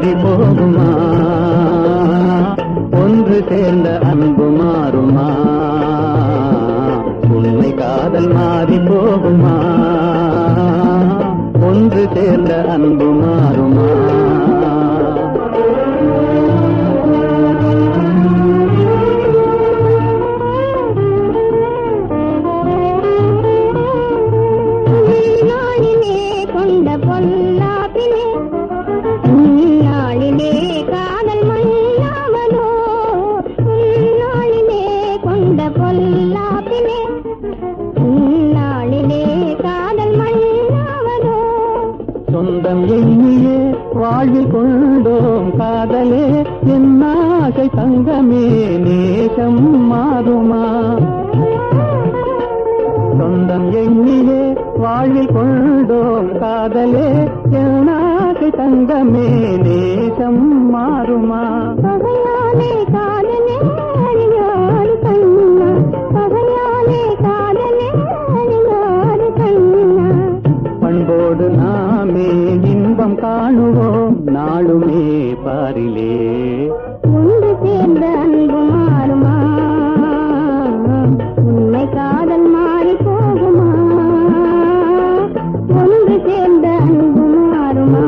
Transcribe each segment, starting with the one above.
மாறி போகுமா? ஒன்று சேர்ந்த அன்பு மாறுமா? உண்மை காதல் மாறி போகுமா? ஒன்று சேர்ந்த அன்பு மாறுமா? சொந்தம் எண்ணியே வாழ்வில் கொண்டோம் காதலே, என் ஆசை தங்கமே நேசம் மாறுமா? சொந்தம் எண்ணியே வாழ்வில் கொண்டோம் காதலே, என் ஆசை தங்கமே நேசம் மாறுமா? பண்போடு நாமே இன்பம் காணுவோம் நாளுமே பாரிலே. ஒன்று சேர்ந்த அன்பு மாறுமா? உண்மை காதல் மாறி போகுமா? ஒன்று சேர்ந்த அன்பு மாறுமா?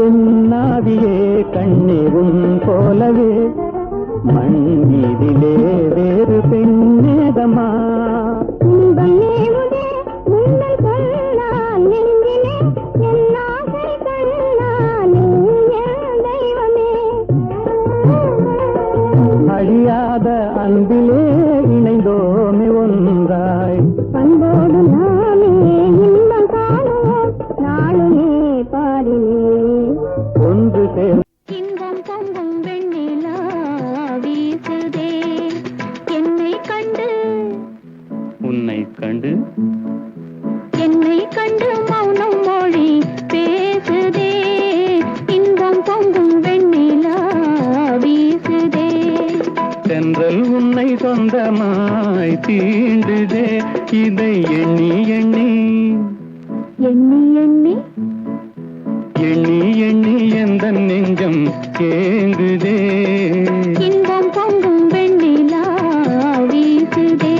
என்னாதியே கண்ணீரும் போலவே மண் மீதிலே வேறு பெண்ணேதமா? அழியாத அன்பிலே இணைந்தோமே ஒன்றாய். பண்போடு நாமே இன்பம் காணுவோம் நாளுமே பாரிலே. ஒன்று சேர் இன்பம் பொங்கும் வெண்ணிலா வீசுதே என்னை கண்டு, உன்னை கண்டு என்னை கண்டு மௌனம் மொழி பேசுதே. இன்பம் பொங்கும் வெண்ணிலா வீசுதே. தென்றல் உன்னை சொந்தமாய் தீண்டுதே. இதை எண்ணி எண்ணி எண்ணி எண்ணி எண்ணி எண்ணி எந்த நெஞ்சம் கேங்குதே. இன்பம் பொங்கும் வெண்ணிலா வீசுதே.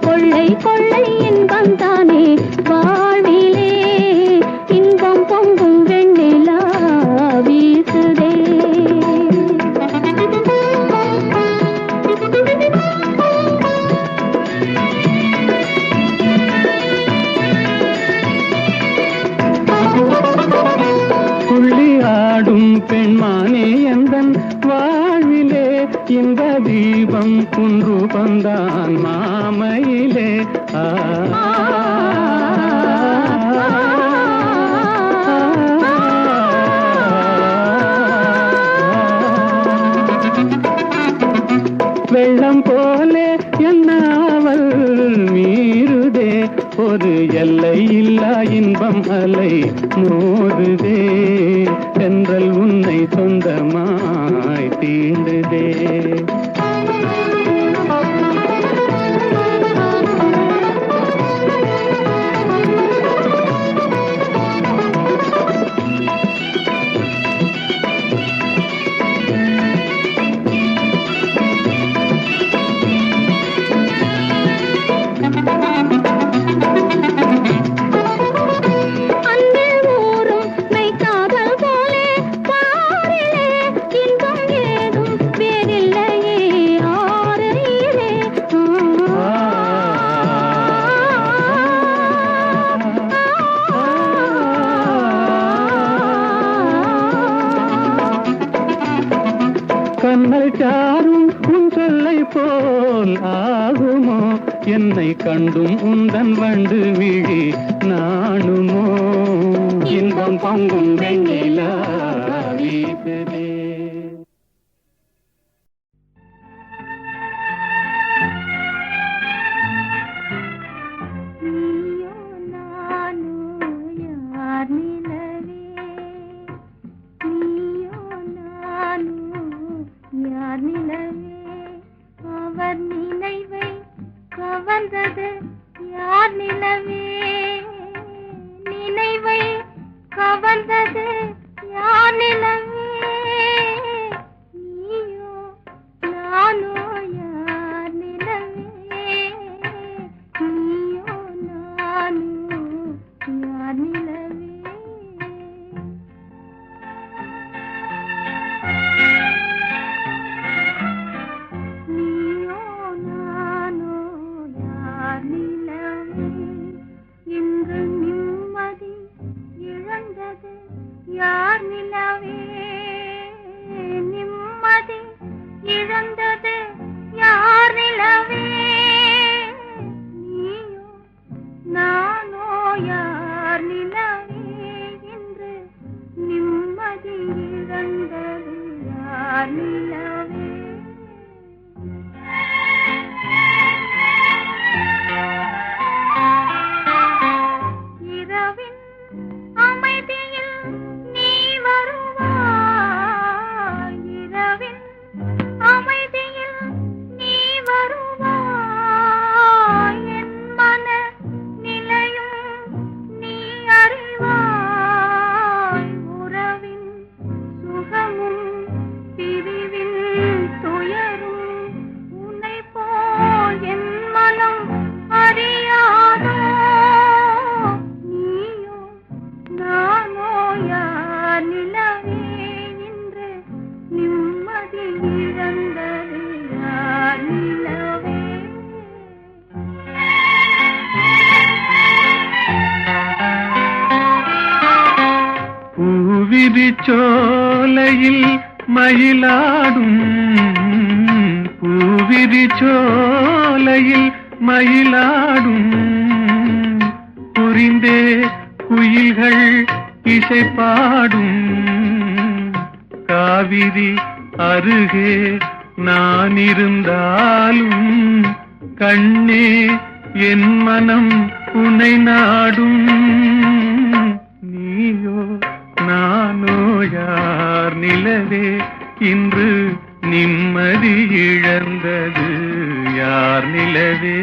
கொள்ளை கொள்ளை இன்பம் தானே வாழ்விலே. இன்பம் பொங்கும் வெண்ணிலா வீசுதே. துள்ளி ஆடும் பெண்மானே எந்தன் வாழ்விலே, இந்த தீபம் குன்று பந்தான் மாமையிலே. வெள்ளம் போலே என்னாவல் மீறுதே. ஒரு எல்லை இல்லா இன்பம் அலை மோதுதே. தென்றல் உன்னை சொந்தமாய் தீண்டுதே. அன்பு ஊரும் மெய்காதல் அண்ணல் சாரும் உன் சொல்லை போல் ஆகுமோ என்னை கண்டும் உந்தன் வண்டு விழி நாணுமோ இன்பம் பொங்கும் வெண்ணிலா வீசுதே கவர்ந்தது யார் நிலவே நினைவை கவர்ந்தது யார் நிலவே நீயோ நானோ யார் நிலவே நீயோ நானோ யார் நிலவே யார் நிலவே நிம்மதி இழந்தது யார் நிலவே நீயோ நானோ யார் நிலவே என்று நிம்மதி இழந்தது யார் நிலவே இரவின் அமைதியில் அமைதியில் நீ வருவாய் என் மன நிலையும் நீ அறிவாய் உறவின் சுகமும் பிரிவின் துயரும் உன்னை போல் என் மனம் அறியாதோ நீயோ நானோ யார் நிலவே என்று நிம்மதி இழந்தது யார் நிலவே பூவிரி சோலையில் மயிலாடும் பூவிரி சோலையில் மயிலாடும் புரிந்தே குயில்கள் இசை பாடும் காவிரி அருகே நான் இருந்தாலும் கண்ணே என் மனம் உன்னை நாடும் நீயோ நானோ யார் நிலவே இன்று நிம்மதி இழந்தது யார் நிலவே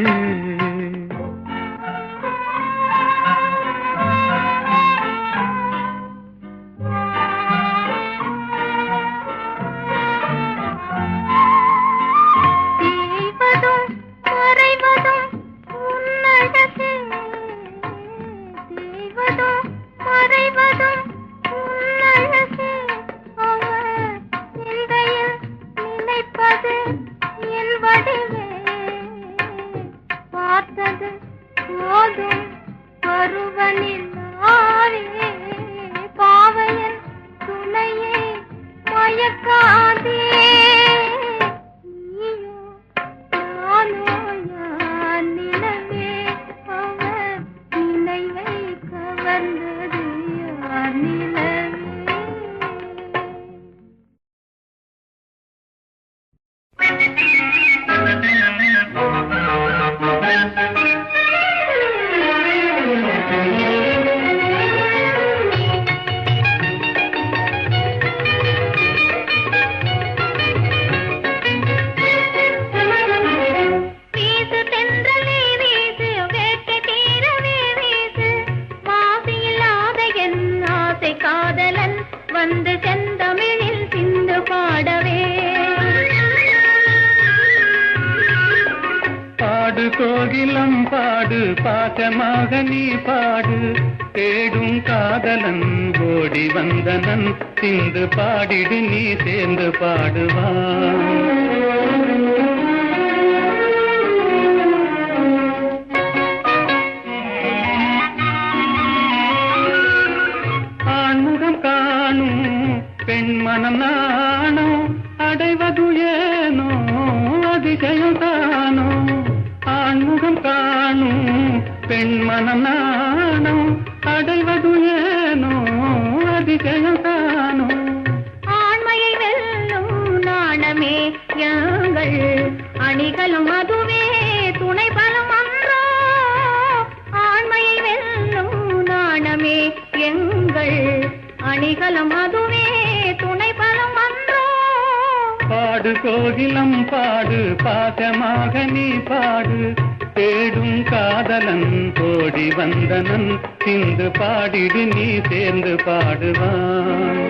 பாவையன் துணையே மயக்காதே நீயோ நானோ யார் நிலவே அவர் நினைவை கவர்ந்தது யார் நிலவே வந்து செந்தமிழில் சிந்து பாடவே பாடு கோகிலம் பாடு பாசமாக நீ பாடு தேடும் காதலன் ஓடி வந்தனன் சிந்து பாடிடு நீ சேர்ந்து பாடுவான் பெண்மனம் நாணம் அடைவது ஏனோ அதிசயம் தானோ ஆண்முகம் காணும் பெண்மனம் நாணம் அடைவது ஏனோ அதிசயம் தானோ ஆண்மையை வெல்லும் நாணமே எங்கள் அணிகளும் அதுவே துணை பலம் அன்றோ ஆண்மையை வெல்லும் நாணமே எங்கள் அணிகளும் அதுவே துணை பலம் அன்றோ பாடு கோகிலம் பாடு பாசமாக நீ பாடு தேடும் காதலன் ஓடி வந்தனன் சிந்து பாடிடு நீ சேர்ந்து பாடுவான்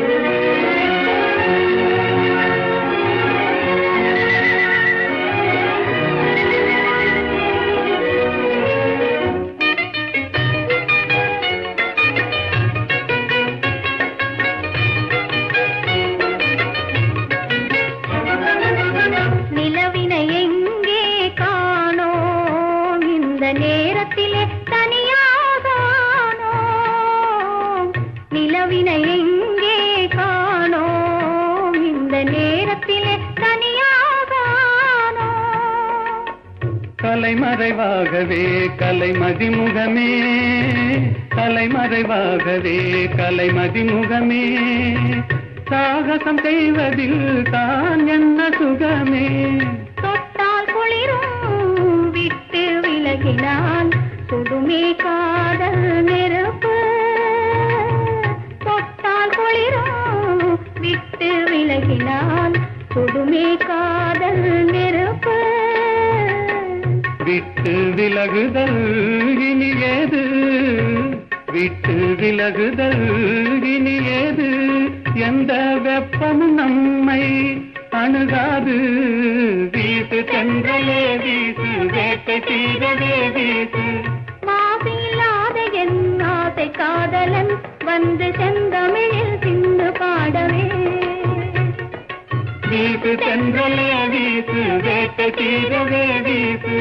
நிலவினை எங்கே காணோம் இந்த நேரத்திலே தனியாகானோ நிலவினை எங்கே காணோம் இந்த நேரத்திலே தனியாகானோ கலைமறைவாகவே கலைமதிமுகமே கலைமறைவாகவே கலைமதிமுகமே சாகசம் செய்வதில் தான் என்ன சுகமே தொட்டால் குளிரும் விட்டு விலகினால் சுடுமே காதல் நெருப்பு தொட்டால் குளிரும் விட்டு விலகினால் சுடுமே காதல் நெருப்பு விட்டு விலகுதல் இனியேது விட்டு விலகுதல் இனியேது எந்த வெப்பமும் நம்மை அணுகாது வீசு தென்றலே வீசு வேட்டை தீரவே வீசு மாசில்லாத என் ஆசை காதலன் வந்து செந்தமிழில் சிந்து பாடவே வீசு தென்றலே வீசு வேட்டை தீரவே வீசு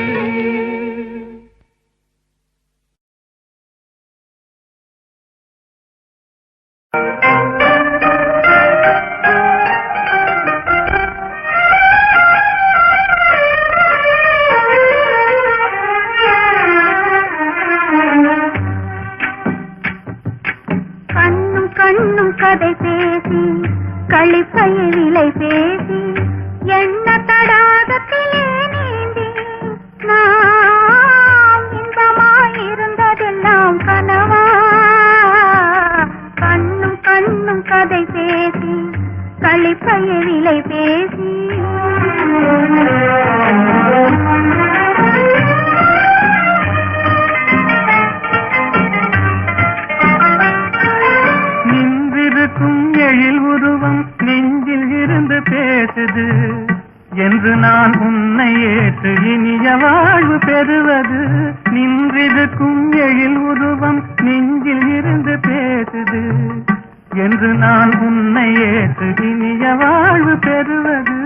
கண்ணும் கண்ணும் கதை பேசி களிப்பையில் விலை பேசி எண்ண தடாகத்திலே நீந்தி நாம் இன்பமாயிருந்ததெல்லாம் கனவா கண்ணும் கண்ணும் கதை பேசி களிப்பையில் விலை பேசி நின்றிருக்கும் எழில் உருவம் நெஞ்சில் இருந்து பேசுது என்று நான் உன்னை ஏற்று இனிய வாழ்வு பெறுவது நின்றிருக்கும் எழில் உருவம் நெஞ்சில் இருந்து பேசுது என்று நான் உன்னை ஏற்று இனிய வாழ்வு பெறுவது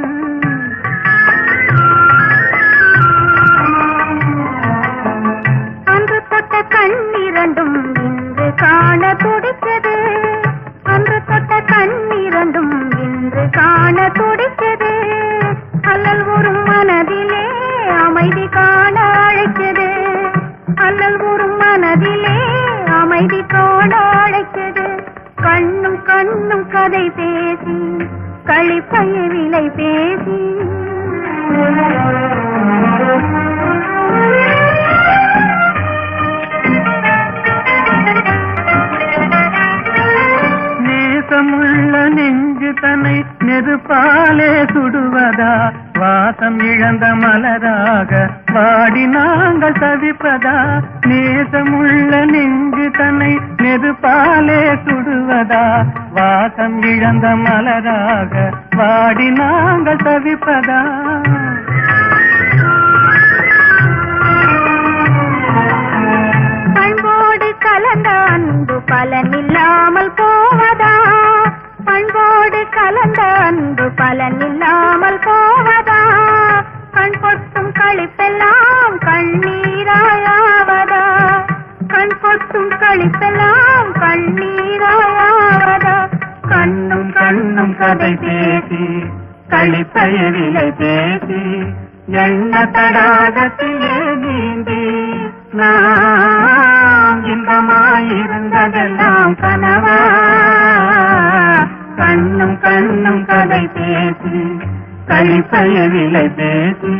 அன்று தொட்ட கண்ணிரண்டும் இன்று காண துடித்தது அன்று தொட்ட கண்ணிரண்டும் இன்று காண துடித்தது அல்லல் ஒரு மனதிலே அமைதி காண அழைத்தது அல்லல் ஒரு மனதிலே அமைதி காண அழைத்தது கண்ணும் கண்ணும் கதை பேசி களிப்பைய விலை பேசி நேசமுள்ள நெஞ்சு தன்னை நெருப்பாலே சுடுவதா வாசம் இழந்த மலராக வாடி நாங்கள் தவிப்பதா நேசமுள்ள நெஞ்சு தன்னை நெருப்பாலே சுடுவதா வாசம் இழந்த மலராக வாடி நாங்கள் தவிப்பதா பண்போடு கலந்த அன்பு பலனில்லாமல் போவதா பண்போடு கலந்த அன்பு பலனில்லாமல் போவதா கண் பொட்டும் களிப்பெல்லாம் கண்ணீராயாவதா கண் பொட்டும் களிப்பெல்லாம் கண்ணீராயாவதா கண்ணும் கண்ணும் கதை பேசி களிப்பயவிலை பேசி எண்ண தடாகத்திலே நீந்தி நாம் இன்பமாயிருந்ததெல்லாம் கனவா கண்ணும் கண்ணும் கதை பேசி களிப்பயவிலை பேசி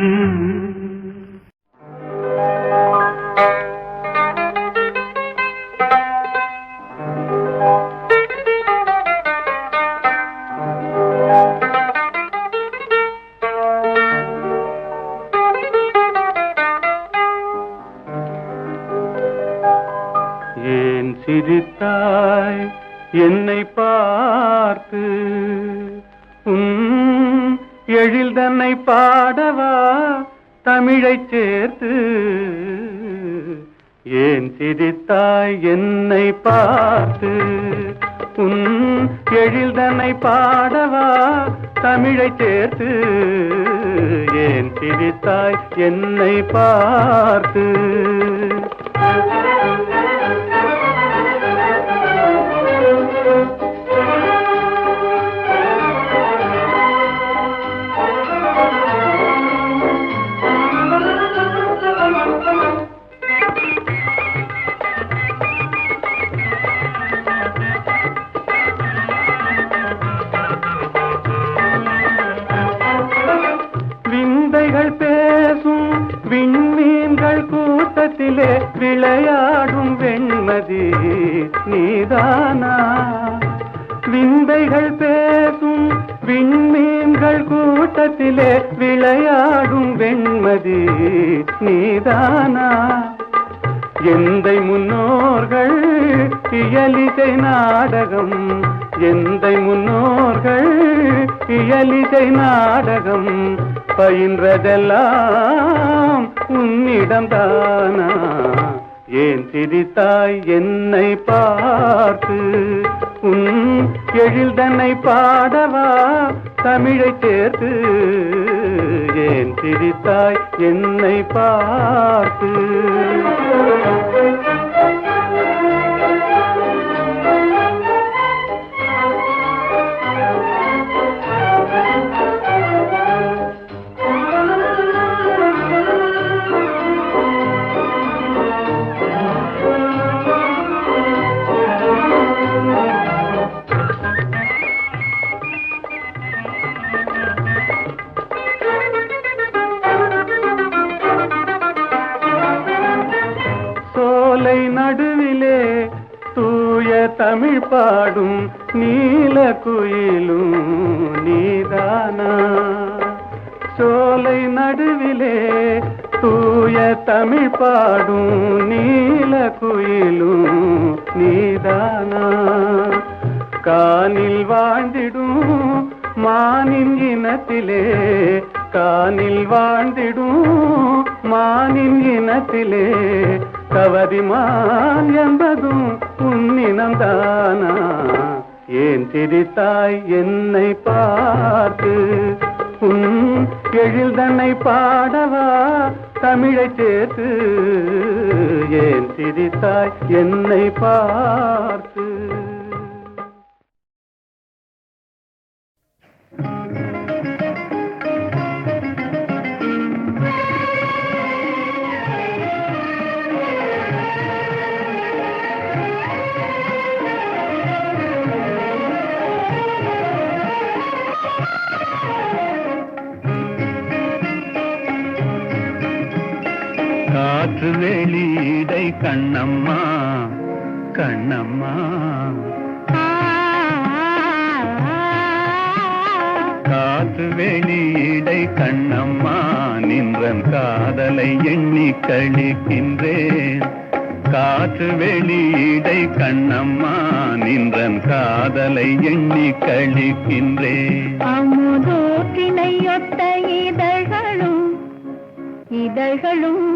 ஏன் சிரித்தாய் என்னை பார்த்து எழில் தன்னை பாடவா தமிழைச் சேர்த்து ஏன் சிரித்தாய் என்னை பார்த்து எழில் தன்னை பாடவா தமிழைச் சேர்த்து ஏன் சிரித்தாய் என்னை பார்த்து பேசும் விண்மீன்கள் கூட்டத்திலே விளையாடும் வெண்மதி நீதானா விந்தைகள் பேசும் விண்மீன்கள் கூட்டத்திலே விளையாடும் வெண்மதி நீதானா எந்தை முன்னோர்கள் இயலிசை நாடகம் எந்தை முன்னோர்கள் இயலிசை நாடகம் பயின்றதெல்லாம் உன்னிடம்தானா ஏன் சிரித்தாய் என்னை பார்த்து எழில் தன்னை பாடவா தமிழைச் சேர்த்து ஏன் சிரித்தாய் என்னை பார்த்து நடுவிலே தூய தமிழ் பாடும் நீல குயிலும் நீதானா சோலை நடுவிலே தூய தமிழ் பாடும் நீல குயிலும் நீதானா கானில் வாழ்ந்திடும் மானின் இனத்திலே கானில் வாழ்ந்திடும் மானின் இனத்திலே கவரிமான் என்பதும் உன்னினம்தானா ஏன் சிரித்தாய் என்னை பார்த்து எழில் தன்னை பாடவா தமிழைச் சேர்த்து ஏன் சிரித்தாய் என்னை பார்த்து காற்று வெளியிடை கண்ணம்மா கண்ணம்மா காற்று வெளியிடை கண்ணம்மா நின்றன் காதலை எண்ணி கழிக்கின்றேன் காற்று வெளியிடை கண்ணம்மா நின்றன் காதலை எண்ணி கழிக்கின்றேன் அமுதோற்றினையொத்த இதழ்களும் இதழ்களும்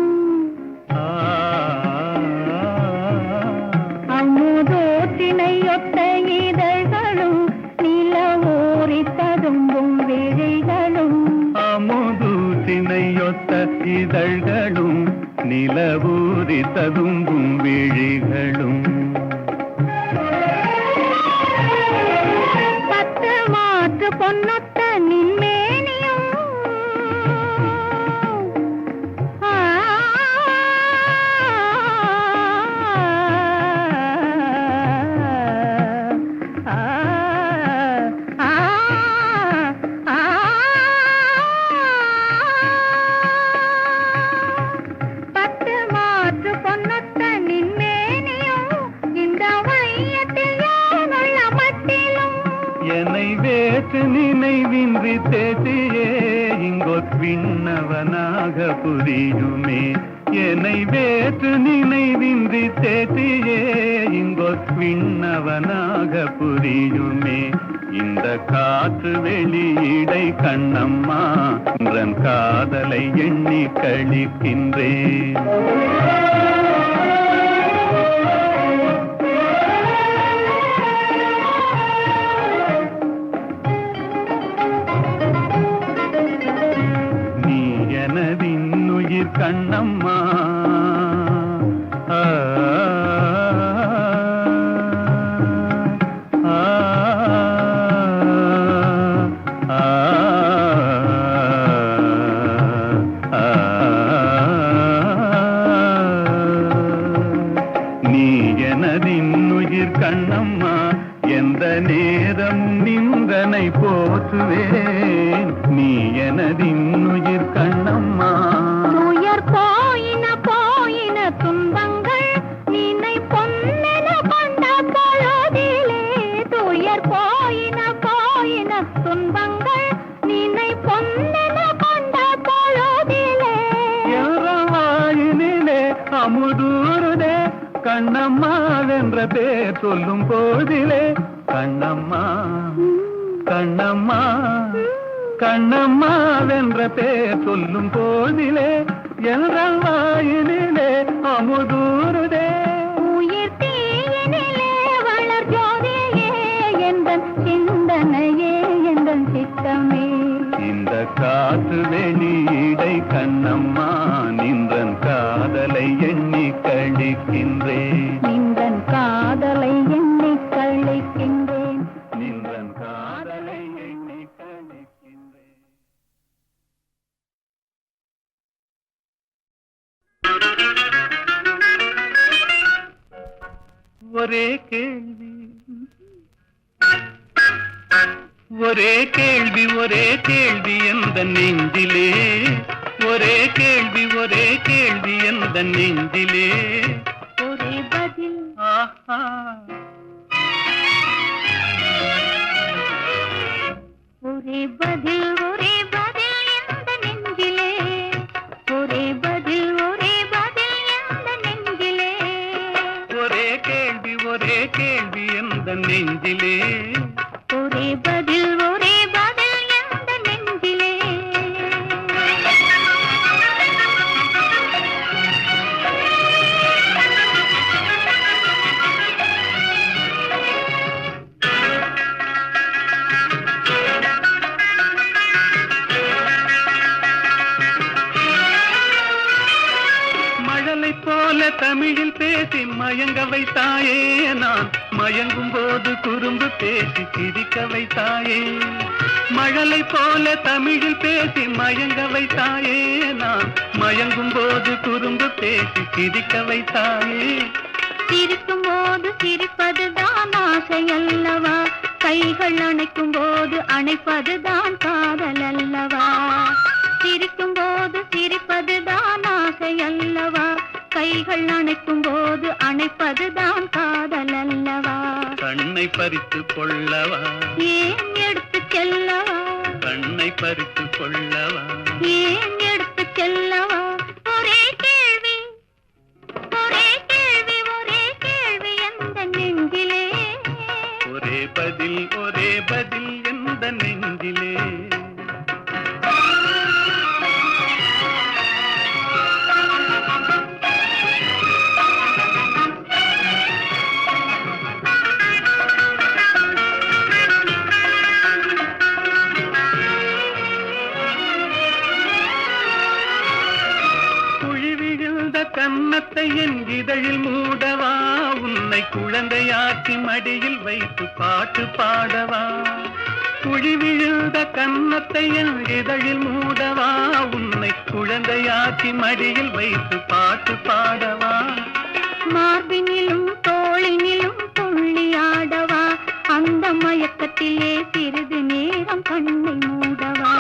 அமுதோற்றினையொத்த இதழ்களும் நிலவூரி ததும்பும் விழிகளும் அமுதூற்றினையொத்த இதழ்களும் நிலவூரி ததும்பும் விழிகளும் பத்து மாற்று பொன்னொத்த நின்மே என்னை வேற்று நினைவின்றி தேசியே இங்கோர் விண்ணவனாக புரியுமே. என்னை வேற்று நினைவின்றி தேசியே இங்கோர் விண்ணவனாக புரியுமே. இந்த காற்று வெளியிடை கண்ணம்மா என் காதலை எண்ணி கழிக்கின்றேன். நீ எனதின்னுயிர் கண்ணம்மா, கண்ணம்மா எந்த நேரமும் நின்றனை போற்றுவேன். நீ எனதின்னுயிர் கண்ணம்மா. துயர் போயின போயின துன்பங்கள் நினை பொன்னென கொண்ட பொழுதிலே. துயர் போயின போயின துன்பங்கள் நினை பொன்னென கொண்ட பொழுதிலே. வாயினிலே அமுதூருதே கண்ணம்மா வென்ற பேர் சொல்லும் போதிலே. கண்ணம்மா கண்ணம்மா கண்ணம்மா வென்ற பேர் சொல்லும் போதிலே என்ற வாயினிலே அமுதூருதே. உயிர் தீயினிலே வளர் ஜோதியே எந்தன் சிந்தனையே எந்தன் சித்தமே. இந்த காற்று வெளியிடை கண்ணம்மா நின்றன் காதலை எண்ணி கழிக்கின்றேன். நின்றன் காதலை எண்ணி கழிக்கின்றேன். நின்றன் காதலை எண்ணி கழிக்கின்றேன். ஒரே கேள்வி ஒரே கேள்வி ஒரே கேள்வி எந்த நெஞ்சிலே. ஒரே கேள்வி எந்த நெஞ்சிலே. ஒரே பதில் ஆஹா ஒரே பதில் எந்த நெஞ்சிலே. ஒரே பதில் எந்த நெஞ்சிலே. ஒரே கேள்வி எந்த நெஞ்சிலே. ஒரே பதில் எந்த நெஞ்சிலே. மழலை போல தமிழில் பேசி மயங்க வைத்தாயே. நான் மயங்கும் போது குறும்பு பேசி சிரிக்க வைத்தாயே. மழலை போல தமிழில் பேசி மயங்க வைத்தாயே. நான் மயங்கும் போது குறும்பு பேசி சிரிக்க வைத்தாயே. சிரிக்கும் போது சிரிப்பதுதான் ஆசை அல்லவா. கைகள் அணைக்கும் போது அணைப்பதுதான் காதல் அல்லவா. சிரிக்கும் போது சிரிப்பதுதான் ஆசை அல்லவா. கைகள் அணைக்கும் போது அணைப்பதுதான் காதல் அல்லவா. கண்ணை பறித்து கொள்ளவா ஏன் எடுத்து செல்லவா. கண்ணை பறித்து கொள்ளவா ஏன் எடுத்து செல்லவா. ஒரே கேள்வி எந்த நெஞ்சிலே. ஒரே பதில் எந்த நெஞ்சிலே. கன்னத்தை என் இதழில் மூடவா. உன்னை குழந்தையாக்கி மடியில் வைத்து பாட்டு பாடவா. குழி விழுந்த கன்னத்தை என் இதழில் மூடவா. உன்னை குழந்தையாக்கி மடியில் வைத்து பாட்டு பாடவா. மார்பினிலும் தோளினிலும் துள்ளியாடவா. அந்த மயக்கத்திலே சிறிது நேரம் கண்ணை மூடவா.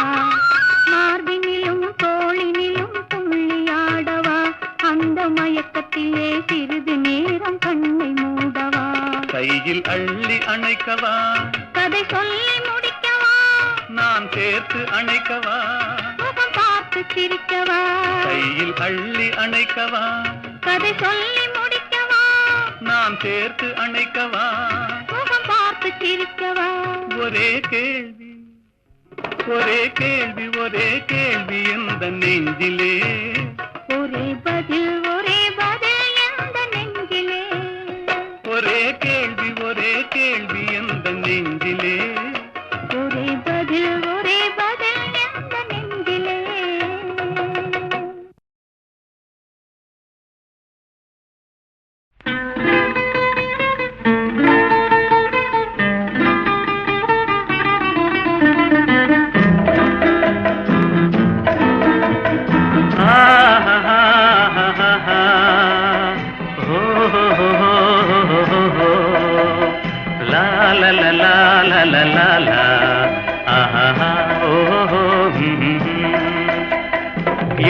மார்பினிலும் தோளினிலும் துள்ளியாடவா. அந்த மயக்கத்திலே சிறிது நேரம் கண்ணை மூடவா. கையில் அள்ளி அணைக்கவா. கதை சொல்லி சேர்த்து அணைக்கவா, முகம் பார்த்து சிரிக்கவா, கையில் அள்ளி அணைக்கவா, கதை சொல்லி முடிக்கவா, நான் சேர்த்து அணைக்கவா, முகம் பார்த்து சிரிக்கவா. ஒரே கேள்வி ஒரே கேள்வி ஒரே கேள்வி எந்த நெஞ்சிலே, ஒரே பதில் எந்த நெஞ்சிலே, ஒரே கேள்வி எந்த நெஞ்சிலே, ஒரே பதில் எந்த நெஞ்சிலே.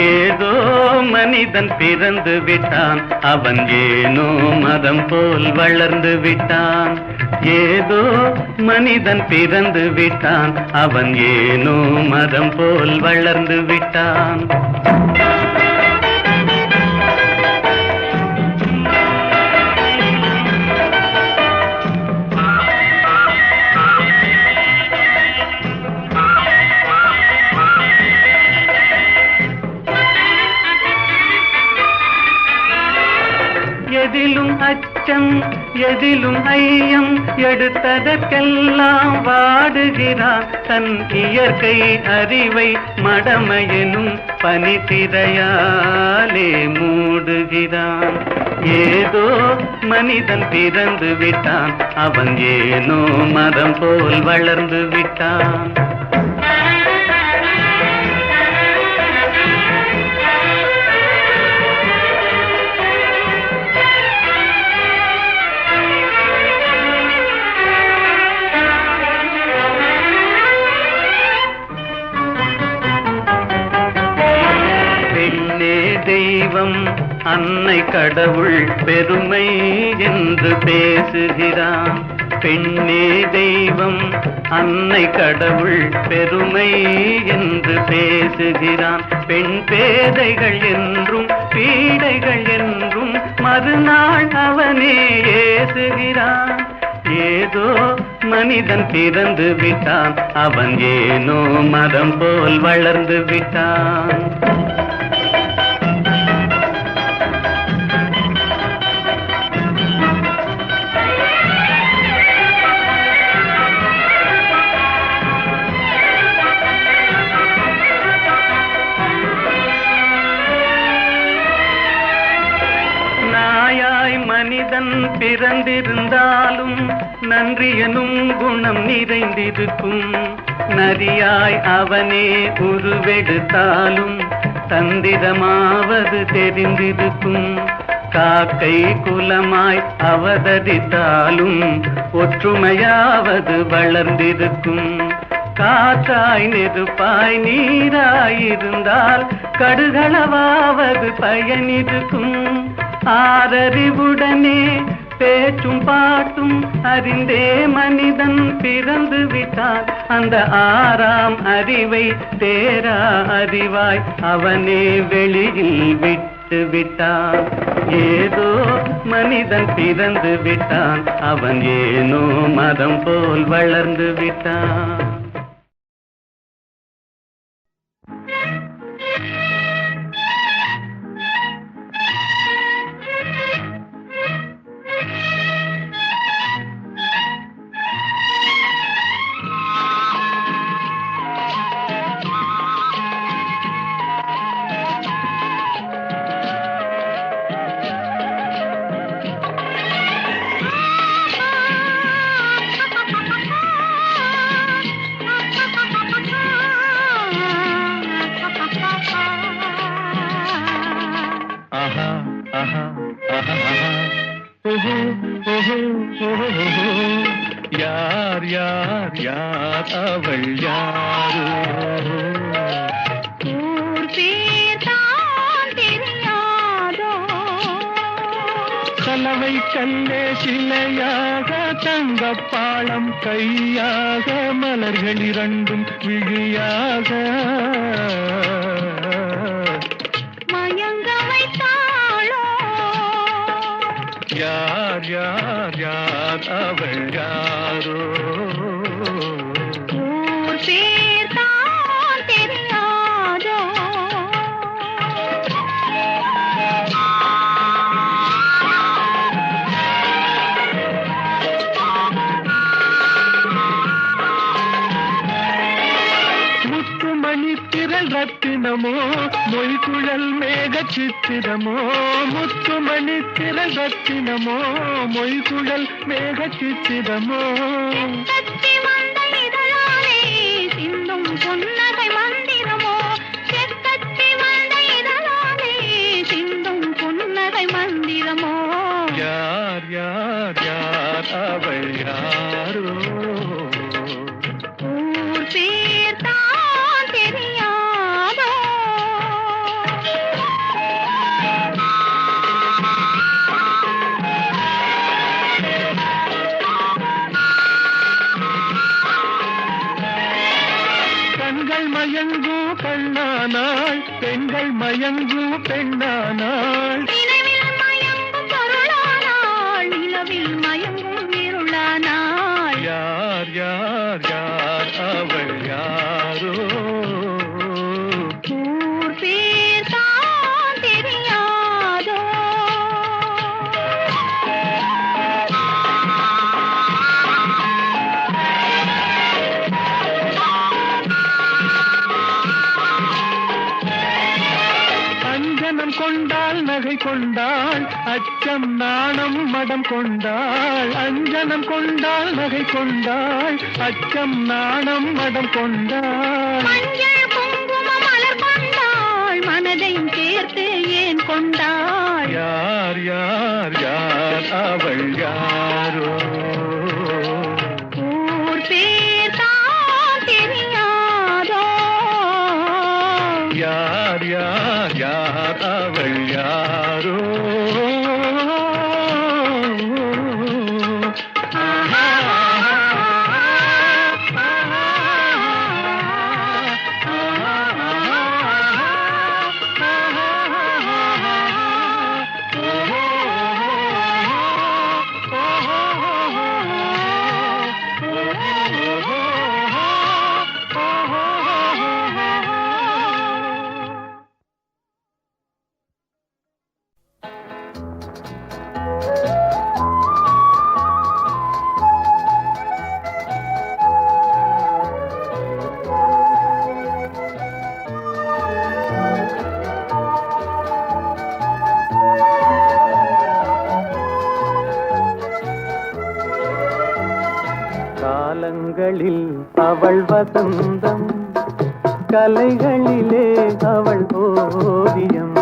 ஏதோ மனிதன் பிறந்து விட்டான், அவன் ஏனோ மதம் போல் வளர்ந்து விட்டான். ஏதோ மனிதன் பிறந்து விட்டான், அவன் ஏனோ மதம் போல் வளர்ந்து விட்டான். எதிலும் அச்சம் எதிலும் ஐயம், எடுத்ததற்கெல்லாம் வாடுகிறான். தன் இயற்கை அறிவை மடமையெனும் பனித்திரையாலே மூடுகிறான். ஏதோ மனிதன் பிறந்து விட்டான், அவன் ஏனோ மரம் போல் வளர்ந்து விட்டான். தெய்வம் அன்னை கடவுள் பெருமை என்று பேசுகிறான். பெண்ணே தெய்வம் அன்னை கடவுள் பெருமை என்று பேசுகிறான். பெண் பேதைகள் என்றும் பீடைகள் என்றும் மறுநாள் அவனே ஏசுகிறான். ஏதோ மனிதன் பிறந்து விட்டான், அவன் ஏனோ மரம் போல் வளர்ந்து விட்டான். மனிதன் பிறந்திருந்தாலும் நன்றி எனும் குணம் நிறைந்திருக்கும். நரியாய் அவனே உருவெடுத்தாலும் தந்திரமாவது தெரிந்திருக்கும். காக்கை குலமாய் அவதரித்தாலும் ஒற்றுமையாவது வளர்ந்திருக்கும். காற்றாய் நெருப்பாய் நீராயிருந்தால் கடுகளவாவது பயனிருக்கும். ஆறறிவுடனே பேச்சும் பாட்டும் அறிந்தே மனிதன் பிறந்து விட்டான். அந்த ஆறாம் அறிவை தேரா அறிவாய் அவனே வெளியில் விட்டு விட்டான். ஏதோ மனிதன் பிறந்து விட்டான், அவன் ஏனோ மரம் போல் வளர்ந்து விட்டான். யார் யார் யார் அவள் யாரோ, ஊர் பேர் தான் தெரியாதோ, கலவை பாறை கல்லே சிலையாக தங்கப்பாளம் கையாக மலர்கள் இரண்டும் விழியாக மயங்க வைத்தாளோ யார் யார் யார் அவள் யாரோ ஊர் பேர் தான் தெரியாதோ முத்துமணி திரள் ரத்தினமோ மொய்குழல் மேக சித்திரமோ முத்துமணி திரள் ரத்தினமோ மொய்குழல் மேக சித்திரமோ கத்தி வந்த இதழாலே சிந்தும் புன்னகை மந்திரமோ செக்கத்தி வந்த இதழாலே சிந்தும் புன்னகை மந்திரமோ யார் யார் யார் அவள் யாரோ ஊர் பேர் தான் தெரியாதோ கண்கள் மயங்கும் கண்ணானாள் பெண்கள் மயங்கும் பெண்ணானாள் நினைவில் மயங்கும் பொருளானாள் நிலவில் மயங்கும் இருளானாள் யார் யார் யார் அவள் யாரோ ஊர் பேர் தான் தெரியாதோ அஞ்சனம் கொண்டாள் நகை கொண்டாள் அச்சம் நாணம் மடம் கொண்டாள் அஞ்சனம் கொண்டாள் நகை கொண்டாள் அச்சம் நாணம் மடம் கொண்டாள் மஞ்சள் குங்கும மலர் கொண்டாள் மனதையும் சேர்த்து ஏன் கொண்டாள் யார் யார் யார் அவள் யாரோ ஊர் பேர் தான் தெரியாதோ யார் யார் யார் அவள் யாரோ காலங்களில் அவள் வசந்தம் கலைகளிலே அவள் ஓவியம்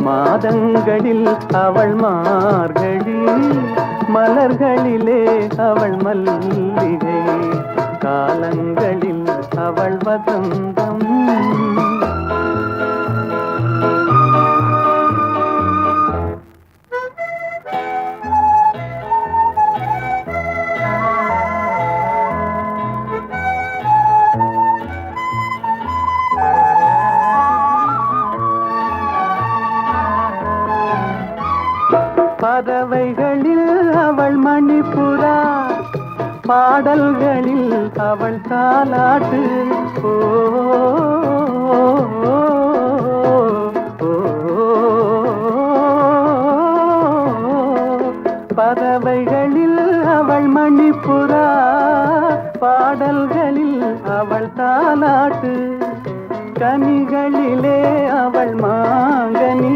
மாதங்களில் அவள் மார்கழி மலர்களிலே அவள் மல்லிகை காலங்களில் அவள் வசந்தம் பறவைகளில் அவள் மணிப்புறா பாடல்களில் அவள் தாலாட்டு ஓ, பறவைகளில் அவள் மணிப்புறா பாடல்களில் அவள் தாலாட்டு கனிகளிலே அவள் மாங்கனி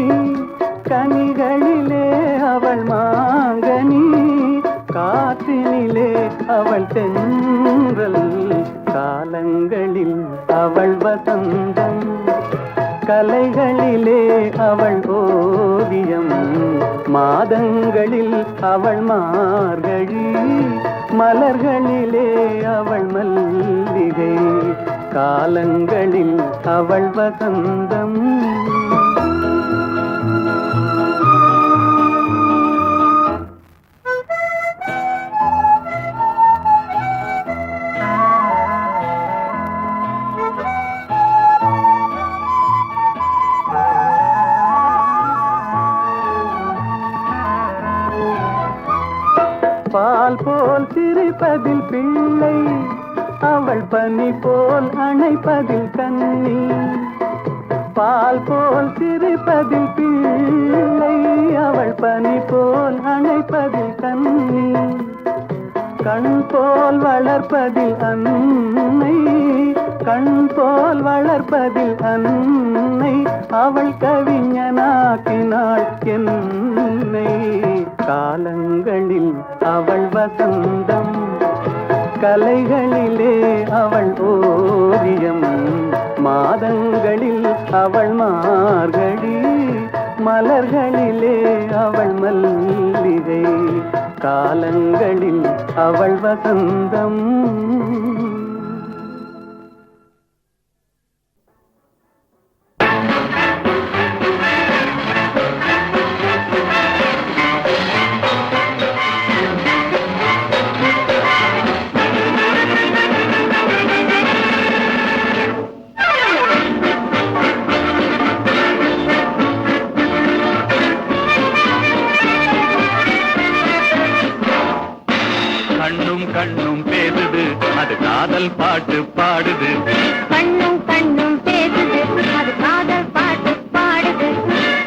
கனிகளிலே அவள் மாங்கனி காற்றினிலே அவள் தென்றல் காலங்களில் அவள் வசந்தம் கலைகளிலே அவள் ஓவியம் மாதங்களில் அவள் மார்கழி மலர்களிலே அவள் மல்லிகை காலங்களில் அவள் வசந்தம் பிள்ளை அவள் பனி போல் அணைப்பதில் கண்ணி பால் போல் சிரிப்பதில் பிள்ளை அவள் பனி போல் அணைப்பதில் கண்ணி கண் போல் வளர்ப்பதில் அன்னை கண் போல் வளர்ப்பதில் அன்னை அவள் கவிஞனாக்கினாள் என்னை காலங்களில் அவள் வசந்தம் கலைகளிலே அவள் ஓவியம் மாதங்களில் அவள் மார்கழி மலர்களிலே அவள் மல்லிகை காலங்களில் அவள் வசந்தம் கண்ணும் பேசுது அது காதல் பாட்டு பாடுது கண்ணும் கண்ணும் பேசுது அது காதல் பாட்டு பாடுது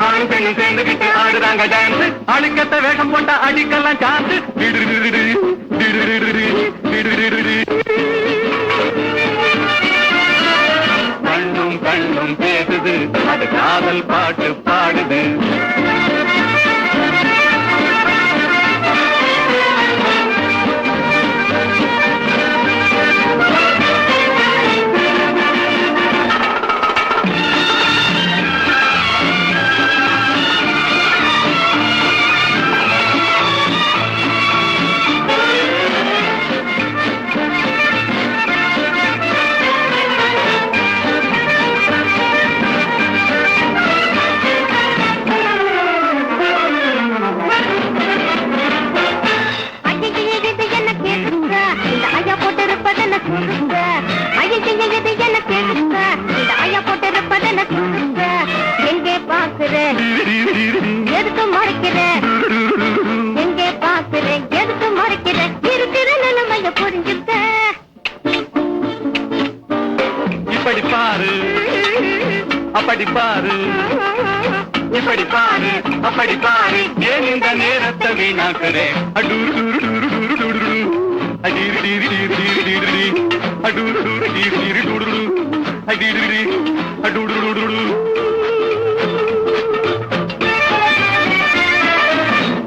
ஆண் பெண்ணும் சேர்ந்துகிட்டு ஆடுறாங்க டான்ஸ் அழுக்கத்த வேகம் போட்ட அடிக்கெல்லாம் சான்ஸ் கண்ணும் கண்ணும் பேசுது அது காதல் பாட்டு பாடுது எங்கே பாக்குற எதுக்கு மறைக்கிற எங்கே பாக்குற எதுக்கு மறைக்கிற இருக்கிற நிலைமைய புரிஞ்சுக்க இப்படி பாரு அப்படி பாரு இப்படி பாரு அப்படி பாரு ஏன் இந்த நேரத்தை வீணாக்குறேன்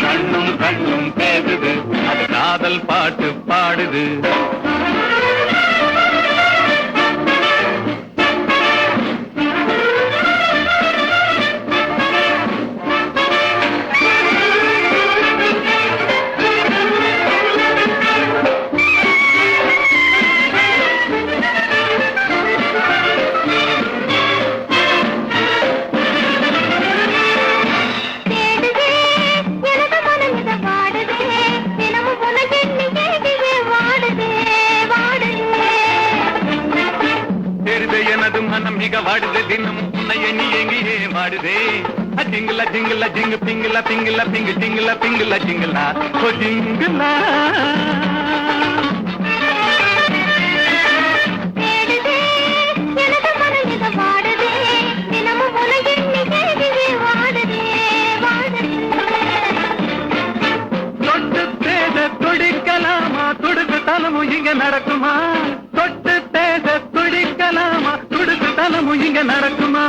கண்ணும் கண்ணும் பேசுது அது காதல் பாட்டு பாடுது மிக வாடுது தினம் உன்னை எண்ணி எங்கியே வாடுதே ஜிங்கில ஜிங்கில ஜிங்கு பிங்கில பிங்கில பிங்கு ஜிங்கில பிங்கில ஜிங்கிலா ஓ ஜிங்கிலா தொட்டு பேச துடிக்கலாமா துடுக்கு தலமும் இங்க நடக்குமா தொட்டு பேச துடிக்கலாமா துடுக்கு தலமும் இங்க நடக்குமா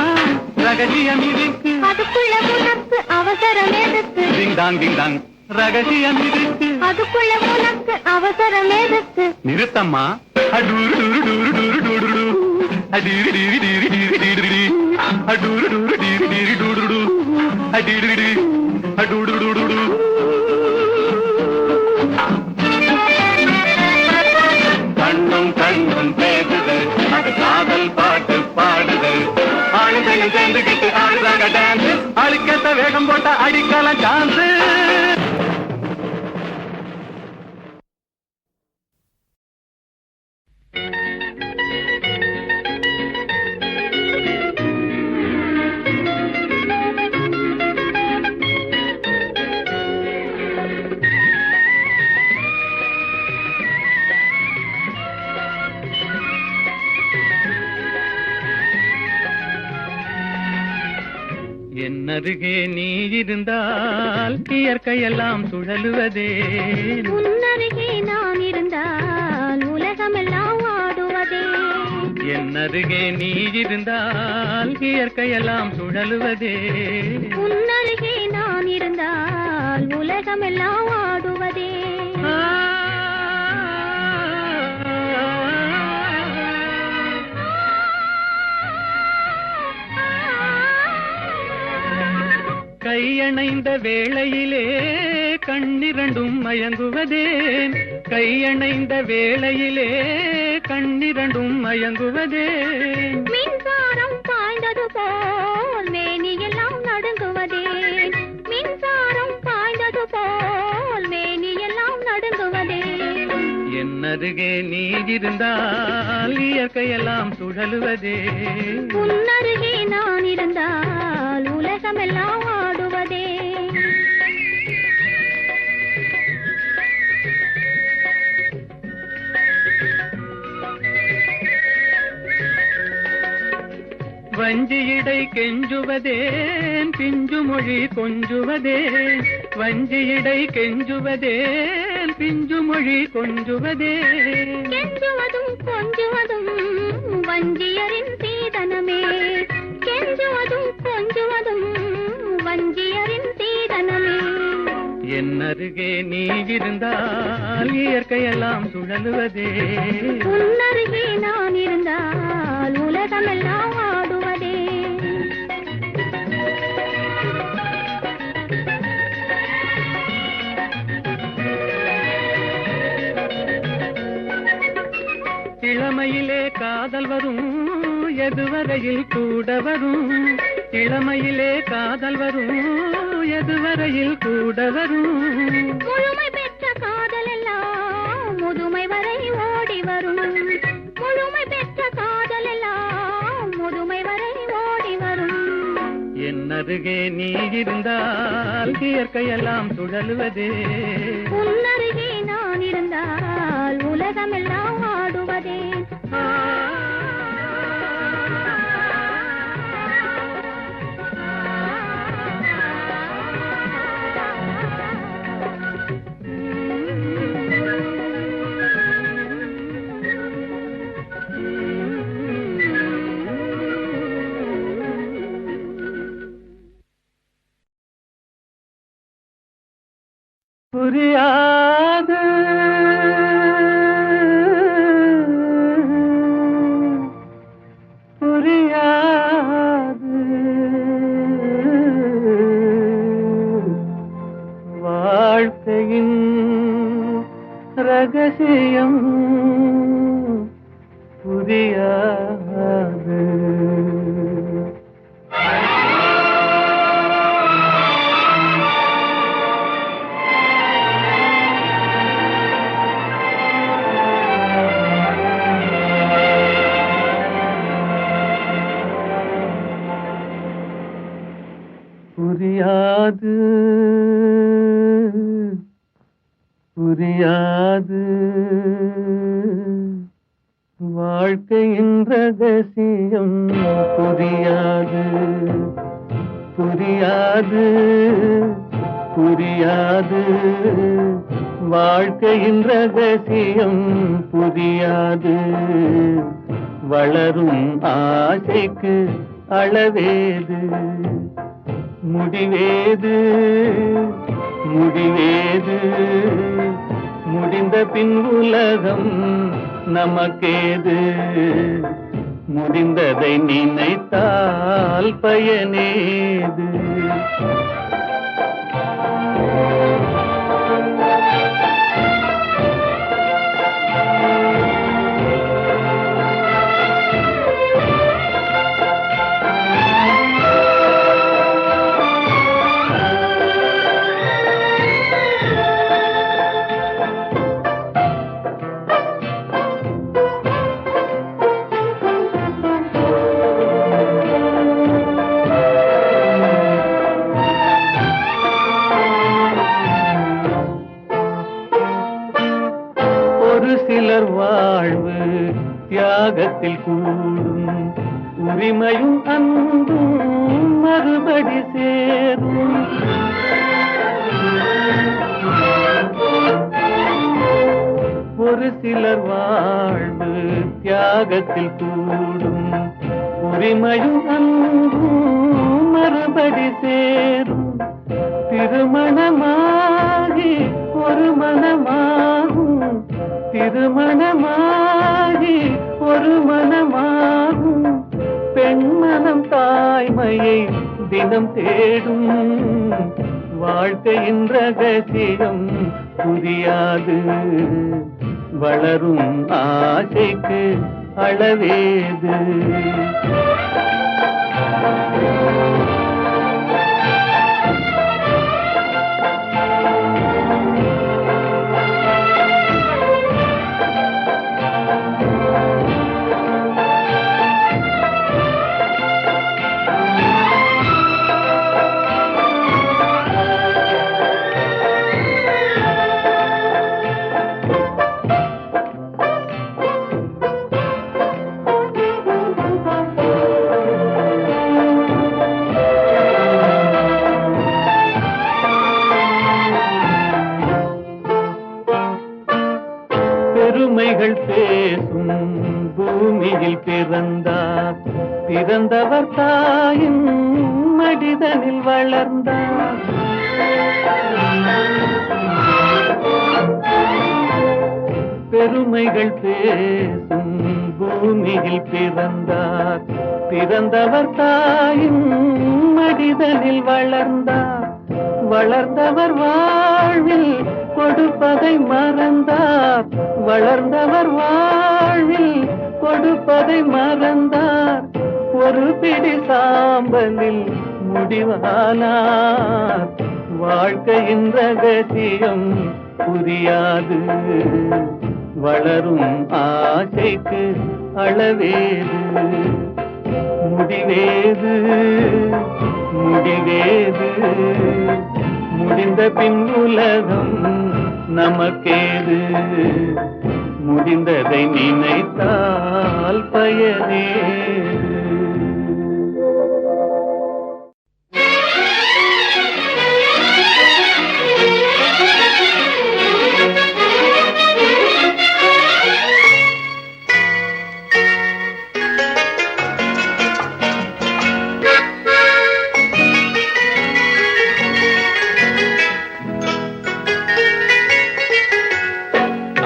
ரகசியம் இருக்கு அதுக்குள்ள உனக்கு அவசரம் எதுக்கு டிங்டாங் டிங்டாங் ரகசியம் இருக்கு அதுக்குள்ள உனக்கு அவசரம் எதுக்கு நிறுத்தம்மா அடூரு டூரு டூரு டூரு டூரு அடீரி டீரி டீரி டீரி டீரி அடூரு டூரு டீரி டீரி டூரு டூ அடீரி டீரி அடூரு டூரு டூ கண்ணும் கண்ணும் பேசுது அது காதல் பாட்டு பாடுது ஆளுதையும் சேர்ந்துகிட்டு ஆடுறாங்க டான்ஸ் அழுக்கத்த வேகம் போட்ட அடிக்கலாம் சான்ஸ் என்னருகே நீ இருந்தால் இயற்கையெல்லாம் சுழலுவதே. உன்னருகே நான் இருந்தால் உலகமெல்லாம் ஆடுவதே. என்னருகே நீ இருந்தால் இயற்கையெல்லாம் சுழலுவதே. உன்னருகே நான் இருந்தால் உலகமெல்லாம் ஆடுவதே. கையணைந்த வேளையிலே கண்ணிரண்டும் மயங்குவதேன். கையணைந்த வேளையிலே கண்ணிரண்டும் மயங்குவதேன். மின்சாரம் பாய்ந்தது போல் மேனியெல்லாம் நடுங்குவதேன். மின்சாரம் பாய்ந்தது போல் மேனியெல்லாம் நடுங்குவதேன். என்னருகே நீ இருந்தால் இயற்கையெல்லாம் சுழலுவதே. உன்னருகே நான் இருந்தால் உலகமெல்லாம் ஆடுவதே. வஞ்சியிடை கெஞ்சுவதேன் பிஞ்சு மொழி கொஞ்சுவதேன். வஞ்சியிடை கெஞ்சுவதேன் பிஞ்சு மொழி கொஞ்சுவதேன். கெஞ்சுவதும் கொஞ்சுவதும் வஞ்சியரின் சீதனமே. கெஞ்சுவதும் கொஞ்சுவதும் வஞ்சியரின் சீதனமே. என்னருகே நீ இருந்தால் இயற்கையெல்லாம் சுழலுவதே. உன்னருகே நான் இருந்தால் உலகமெல்லாம் ஆடுவதே. இளமையிலே காதல் வரும் எதுவரையில் கூட வரும். இளமையிலே காதல் வரும் எதுவரையில் கூட வரும். முழுமை பெற்ற காதல் எல்லாம் முதுமை வரை ஓடி வரும். முழுமை பெற்ற காதல் எல்லாம் முதுமை வரை ஓடி வரும். என்னருகே நீ இருந்தால் இயற்கையெல்லாம் சுழலுவதே. உன்னருகே நான் இருந்தால் உலகமெல்லாம் ஆடுவதே. புரியாது புரியாது வாழ்க்கையின் ரகசியம் புரியாது. புரியாது புரியாது வாழ்க்கையின் ரகசியம் புரியாது. புரியாது புரியாது வாழ்க்கையின் ரகசியம் புரியாது. வளரும் ஆசைக்கு அளவேது முடிவேது முடிவேது. முடிந்த பின் உலகம் நமக்கேது. முடிந்ததை நினைத்தால் பயனேது. சிலர் வாழ்வு தியாகத்தில் கூடும். உரிமையும் அன்பும் மறுபடி சேரும். ஒரு சிலர் வாழ்வு தியாகத்தில் கூடும், உரிமையும் அன்பும் மறுபடி சேரும். திருமணமாகி ஒரு மனமாகும், திருமணமாகி ஒரு மனமாகும். பெண்மனம் தாய்மையை தினம் தேடும், வாழ்க்கையின் ரகசியம் புரியாது. வளரும் ஆசைக்கு அளவேது. பெருமைகள் பேசும் பூமியில் பிறந்தார், பிறந்தவர் தாயின் மடிதனில் வளர்ந்தார். பெருமைகள் பேசும் பூமியில் பிறந்தார், பிறந்தவர் தாயின் மடிதனில் வளர்ந்தார். வளர்ந்தவர் வாழ்வில் கொடுப்பதை மறந்தார், வளர்ந்தவர் வாழ்வில் கொடுப்பதை மறந்தார். ஒரு பிடி சாம்பலில் முடிவானார், வாழ்க்கையின் ரகசியம் புரியாது. வளரும் ஆசைக்கு அளவேது, முடிவேது முடிவேது. முடிந்த பின் உலகம் நமக்கேது, முடிந்ததை நினைத்தால் பயனேது.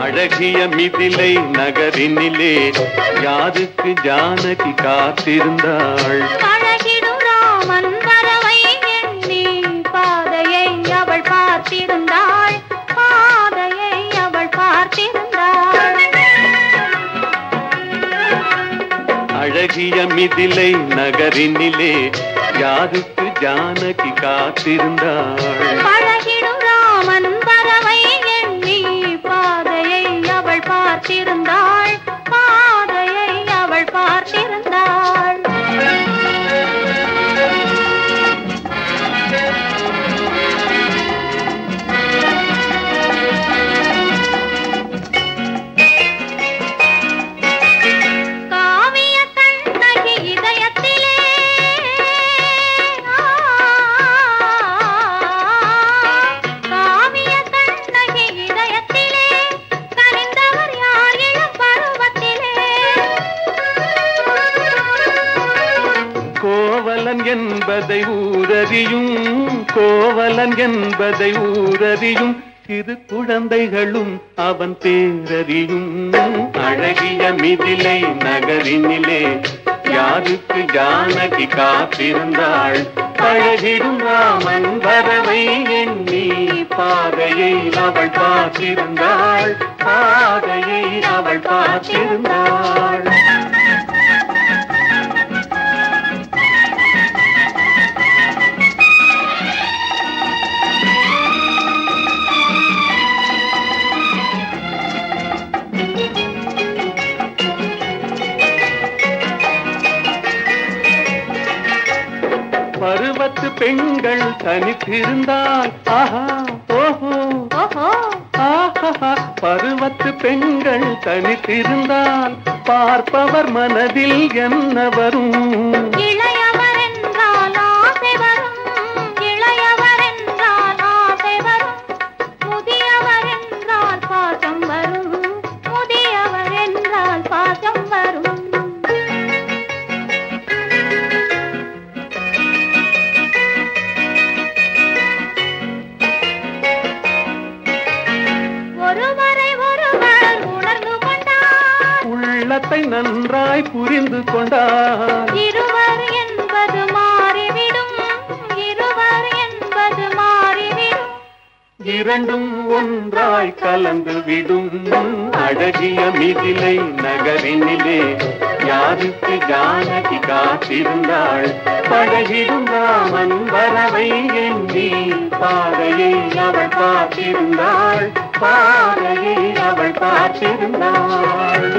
அழகிய மிதிலை நகரினிலே யாருக்கு ஜானகி காத்திருந்தாள். அழகிடும் ராமன் வரவை எண்ணி பாதையை அவள் பார்த்திருந்தாள், பாதையை அவள் பார்த்திருந்தாள். அழகிய மிதிலை நகரினிலே யாருக்கு ஜானகி காத்திருந்தாள். அழகிடும் ராமன் வரவை எண்ணி பாதையை அவள் பார்த்திருந்தாள், பாதையை அவள் பார்த்திருந்தாள். காவிய கண்ணகி இதயத்திலே காவிய கண்ணகி இதயத்திலே கனிந்தவர் யார் இளம் பருவத்திலே. கோவலன் என்பதை ஊரறியும், கோவலன் என்பதை ஊரறியும், சிறு குழந்தைகளும் அவன் பேரறியும். அழகிய மிதிலை நகரினிலே யாருக்கு ஜானகி காத்திருந்தாள். அழகிடும் ராமன் வரவை எண்ணி பாதையை அவள் பார்த்திருந்தாள், பாதையை அவள் பார்த்திருந்தாள். பருவத்து பெண்கள் தனித்திருந்தால் ஆஹா ஓஹோ ஓஹோ ஆஹா. பருவத்து பெண்கள் தனித்திருந்தால் பார்ப்பவர் மனதில் என்ன வரும். இளையவர் என்றால் உண்மை புரிந்து கொண்டால் இருவர் என்பது மாறிவிடும், இருவர் என்பது மாறிவிடும். இரண்டும் ஒன்றாய் கலந்து விடும். அழகிய மிதிலை நகரினிலே யாருக்கு ஜானகி காத்திருந்தாள்? பழகிடும் ராமன் வரவை எண்ணி பாதையை அவள் பார்த்திருந்தாள், பாதையை அவள் பார்த்திருந்தாள்.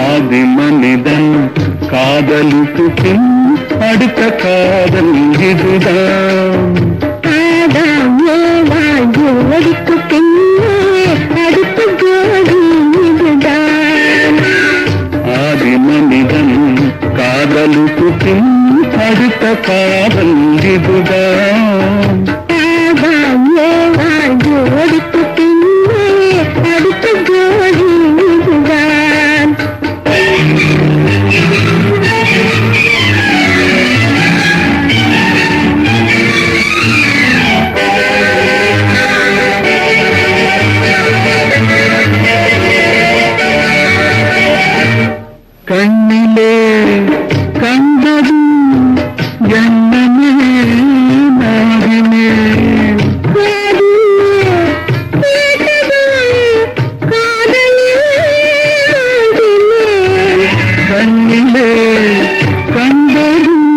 ஆதி மனிதன் காதலுக்கு பின் அடுத்த காதல் இதுதான். ஜோடிக்கு பின்னே அடுத்த ஜோடி இதுதான். ஆதி மனிதன் காதலுக்கு பின் அடுத்த காதல் இதுதான். ஜோடிக்கு பின்னே அடுத்த ஜோடி இதுதான். கண்ணிலே கண்டதும் எண்ணமே நாகினே. கண்ணிலே கண்டதும்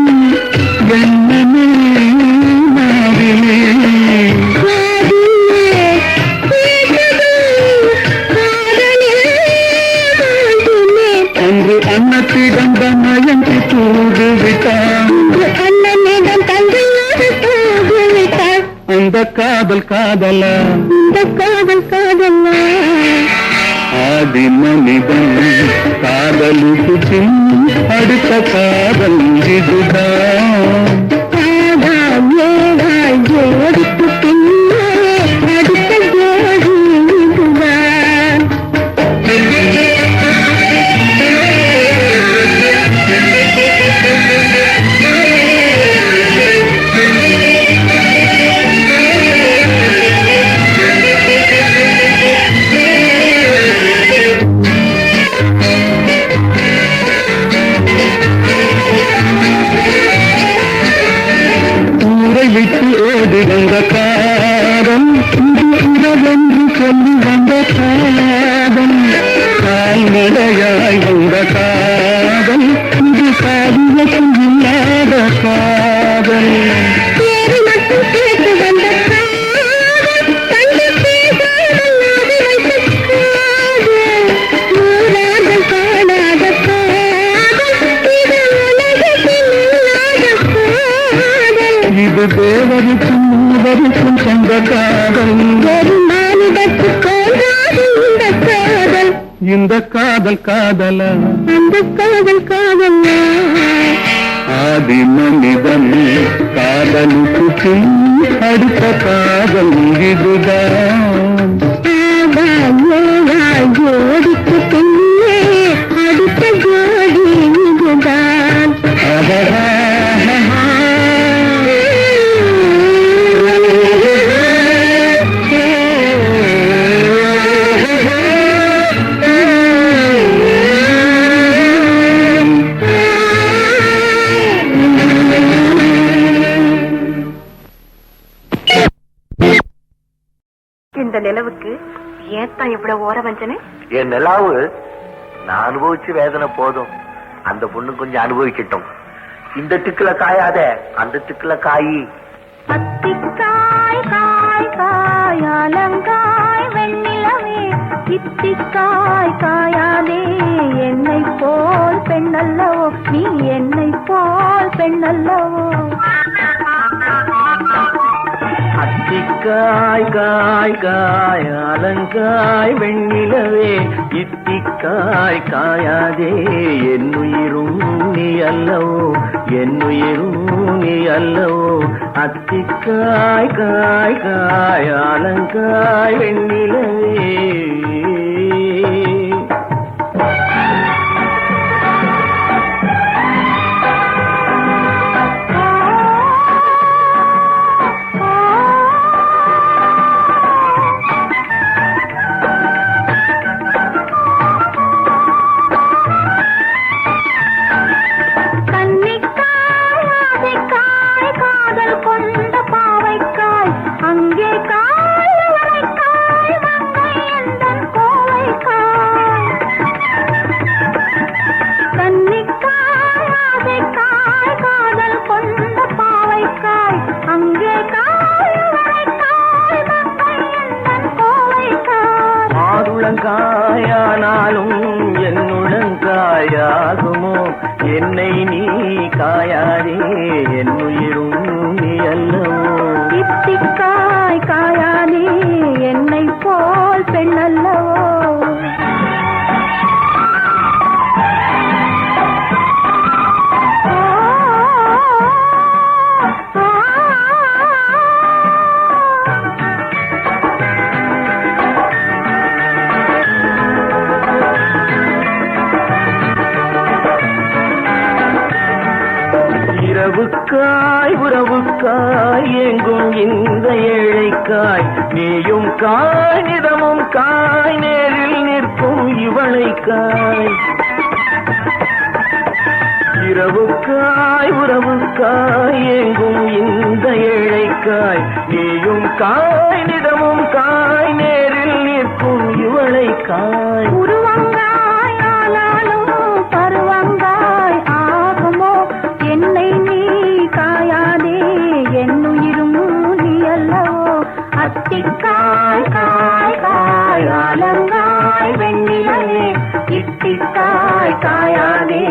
எண்ணமே நாகினே. அன்று அன்னத்திடம் மயங்கி தூது விட்டான், அண்ணனிடம் தந்தையோடு தூது விட்டாள். அந்த காதல் காதலா, இந்த காதல் காதலா. ஆதி மனிதன் காதலுக்கு பின் அடுத்த காதல் இதுதான். ஜோடிக்கு பின்னே அடுத்த ஜோடி இதுதான். ஊரை விட்டு ஓடி வந்த காதல் இது உறவென்று சொல்லி வந்த காதல். கால்நடையாய் வந்த காதல் இது காவியத்தில் இல்லாத காதல். பேரு மட்டும் கேட்டு வந்த காதல், கண்டு பேசாமல் நாடி வைத்த காதல். நூறார்கள் காணாத காதல், இது உலகத்தில் இல்லாத காதல். இது தேவருக்கும் மூவருக்கும் சொந்த காதல். ஒரு மானிடத்துக்கு தோன்றாது இந்த காதல். இந்த காதல் காதலா, அந்த காதல் காதலா. ஆதி மனிதன் காதலுக்கு பின் அடுத்த காதல் இதுதான். ஜோடிக்கு பின்னே அடுத்த ஜோடி இதுதான். இந்த நிலவுக்கு ஏத்தான் இவ்வளவு ஓர வஞ்சனை? என் நிலாவு நான் அனுபவிச்சு வேதனை போதும், அந்த பொண்ணு கொஞ்சம் அனுபவிக்கட்டும். இந்த திக்குல காயாத அந்த திக்குல காயி. பத்திக்காய் காய் காய் அலங்காய் வெண்ணிலவே இத்திக்காய் காயாதே என்னை போல் பெண்ணல்லவோ நீ என்னை போல் பெண்ணல்லவோ அத்திக்காய் காய் காய் அலங்காய் வெண்ணிலவே இத்திக்காய் காயாதே என்னுயிரும் நீ அல்லவோ என்னுயிரும் நீ அல்லவோ அத்திக்காய் காய் காய் அலங்காய் வெண்ணிலவே காயானாலும் என்னுடன் காயாகுமோ என்னை நீ காயாதே என்னுயிரும் நீ அல்லவோ இத்திக்காய் காயாதே என்னை போல் பெண்ணல்லவோ உறவுக்காய் உறவுக்காய் எங்கும் இந்த ஏழைக்காய் நீயும் காய் நிதமும் காய் நேரில் நிற்கும் இவளைக்காய் இரவுக்காய் உறவுக்காய் எங்கும் இந்த ஏழைக்காய் நீயும் காய் நிதமும் காய் நேரில் நிற்கும் இவளைக்காய் உருவங்காய் ஆனாலும் பருவங்காய் ஆகுமோ என்னை நீ காயாதே என்னுயிரும் நீ அல்லவோ அத்திக்காய் காய் காய் அலங்காய் வெண்ணிலவே இத்திக்காய் காயாதே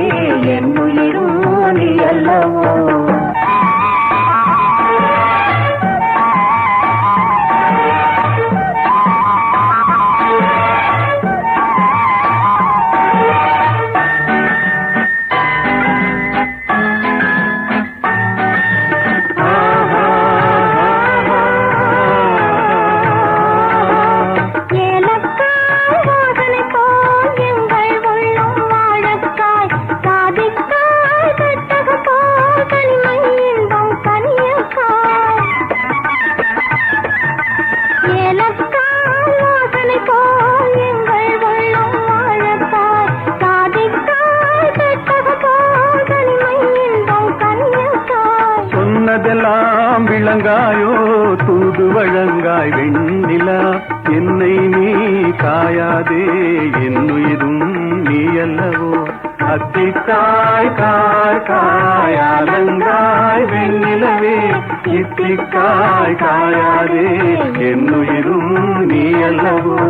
என்னுயிரும் நீ அல்லவோ சொன்னதெல்லாம் விளங்காயோ தூது வழங்காய் வெண்ணிலா என்னை நீ காயாதே என்னுயிரும் நீ அல்லவோ அத்திக்காய் காய் காய் அலங்காய் வெண்ணிலவே இத்திக்காய் காயாதே என்னுயிரும் நீ அல்லவோ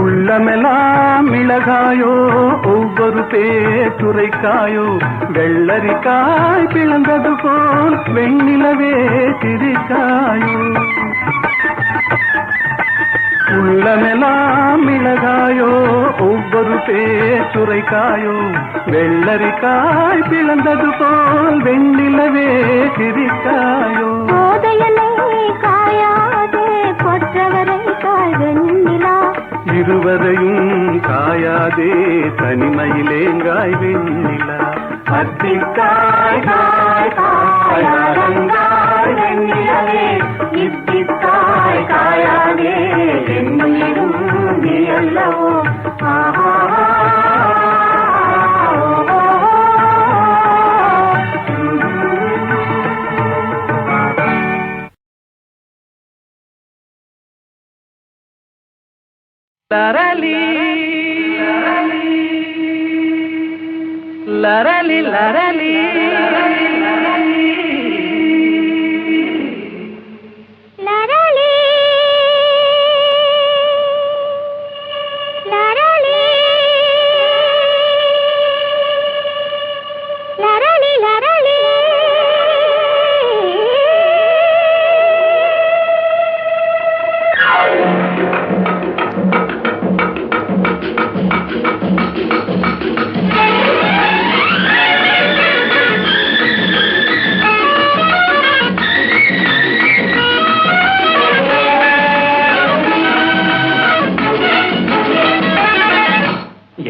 உள்ளமெல்லாம் மிளகாயோ ஒவ்வொரு பேச்சுரைக்காயோ வெள்ளரிக்காய் பிளந்தது போல் வெண்ணிலவே சிரிக்காயோ உள்ளமெல்லாம் மிளகாயோ ஒவ்வொரு பேச்சுரைக்காயோ வெள்ளரிக்காய் பிளந்தது போல் வெண்ணிலவே சிரிக்காயோ போதையனை காயாதே கொற்றவரை காய் வெண்ணிலா இருவரையும் காயாதே தனிமையிலேங்காய் வெண்ணிலா அத்திக்காய் காய் காய் அலங்காய் வெண்ணிலவே இத்திக்காய் காயாதே என்னுயிரும் நீ அல்லவோ ஆஹா லரலி லரலி லரலி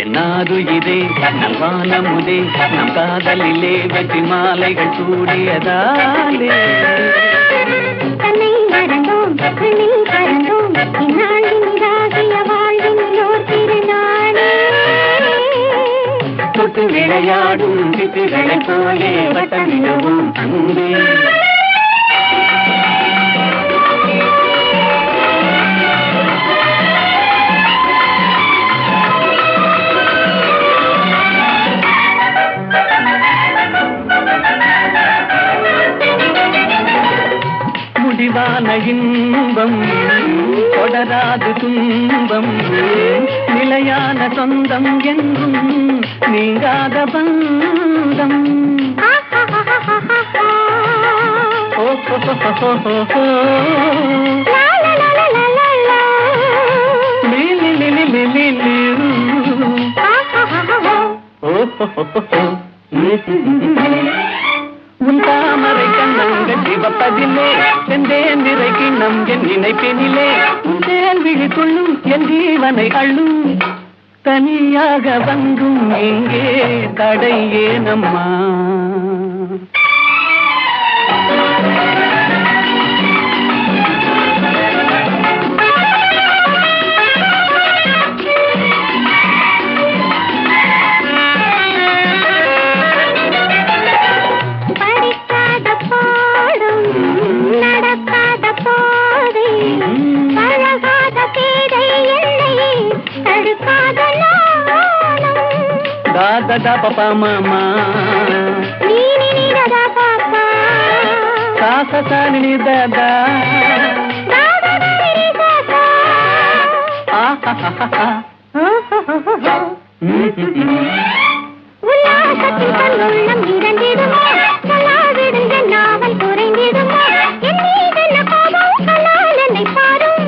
என்னாதுயிரே நல்வானமுதே நம் காதலிலே வெற்றி மாலைகள் சூடியதாலே தன்னை மறந்தோம் கண்ணில் பறந்தோம் இந்நாளின் இதாகிய வாழ்வின் ஓர் திருநாளே தொட்டு விளையாடும் சிட்டுகளைப் போலே வட்டமிடுவோம் அன்பே முடிவான இன்பம் தொடராது துன்பம் நிலையான சொந்தம் என்றும் நீங்காத பந்தம் உன் தாமரை கண்ணங்கள் சிவப்பதிலே செந்தேன் நிறை கிண்ணம் என் நினைப்பினிலே உன் தேன் விழித்துள்ளும் என் ஜீவனை அள்ளும் தனியாக வந்தும் எங்கே தடை ஏனம்மா da papa mama ni ni da papa sa sa sa ni da da da da ni da da ah ha ha ha உல்லாசத்தில் கண்ணுள்ளம் இரண்டிடுமோ கலாவிடுங்க நாவல் குறைந்திடுமோ என் மீதென்ன கோபம் கலால் என்னை பாரும்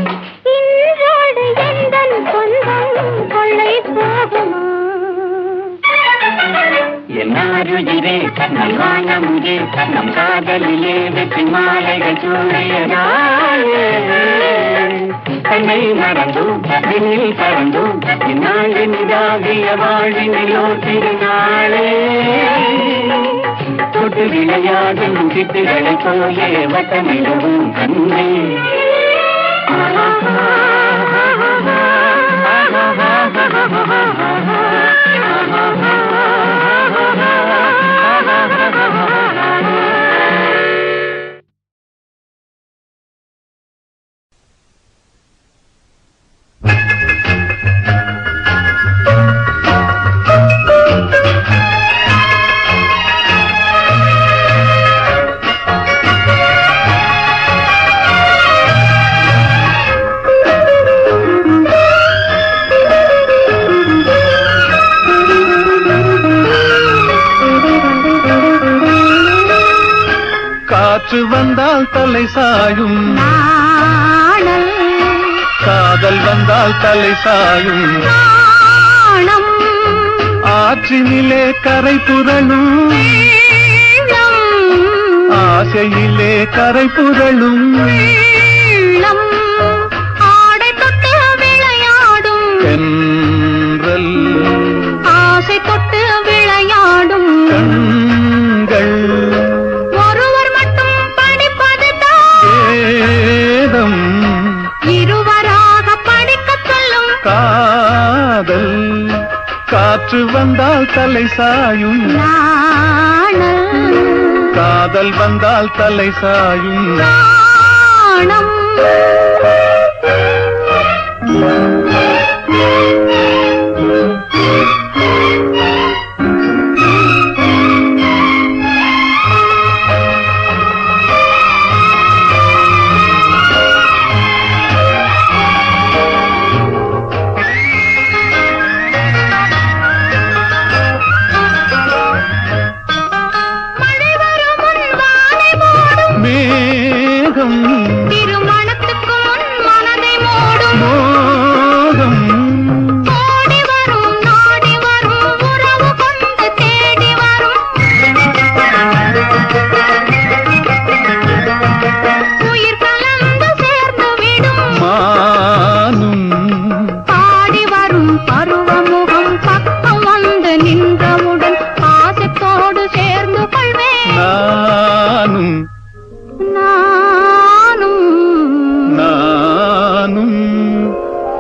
இன்றோடு எந்தன் சொந்தம் கொள்ளை போகுமோ என்னாருயிரே நல்வானமுதே நம் காதலிலே வெற்றி மாலைகள் சூடியதாலே தன்னை மறந்தோம் விண்ணில் பறந்தோம் இந்நாளின் இதாகிய வாழ்வினிலோ திருநாளே தொட்டு விளையாடும் சிட்டுகளைப் போலே வட்டமிடுவோம் கண்ணே காற்று வந்தால் தலை சாயும் காதல் வந்தால் தலை சாயும் ஆற்றினிலே கரை புரளும் ஆசையிலே கரை புரளும் ஆடை தொட்டு விளையாடும் தென்றல் ஆசை தொட்டு விளையாடும் கண்கள் காதல் காற்று வந்தால் தலை சாயும் காதல் வந்தால் தலை சாயும்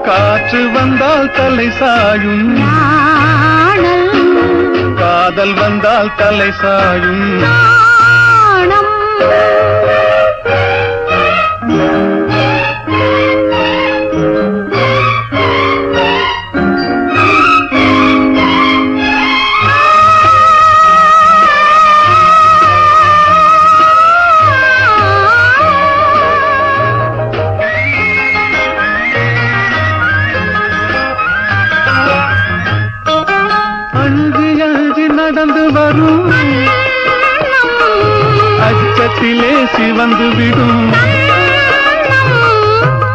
காற்று வந்தால் தலை சாயும், காதல் வந்தால் தலை சாயும். நடந்து வரும் அச்சத்திலே சிவந்து விடும்,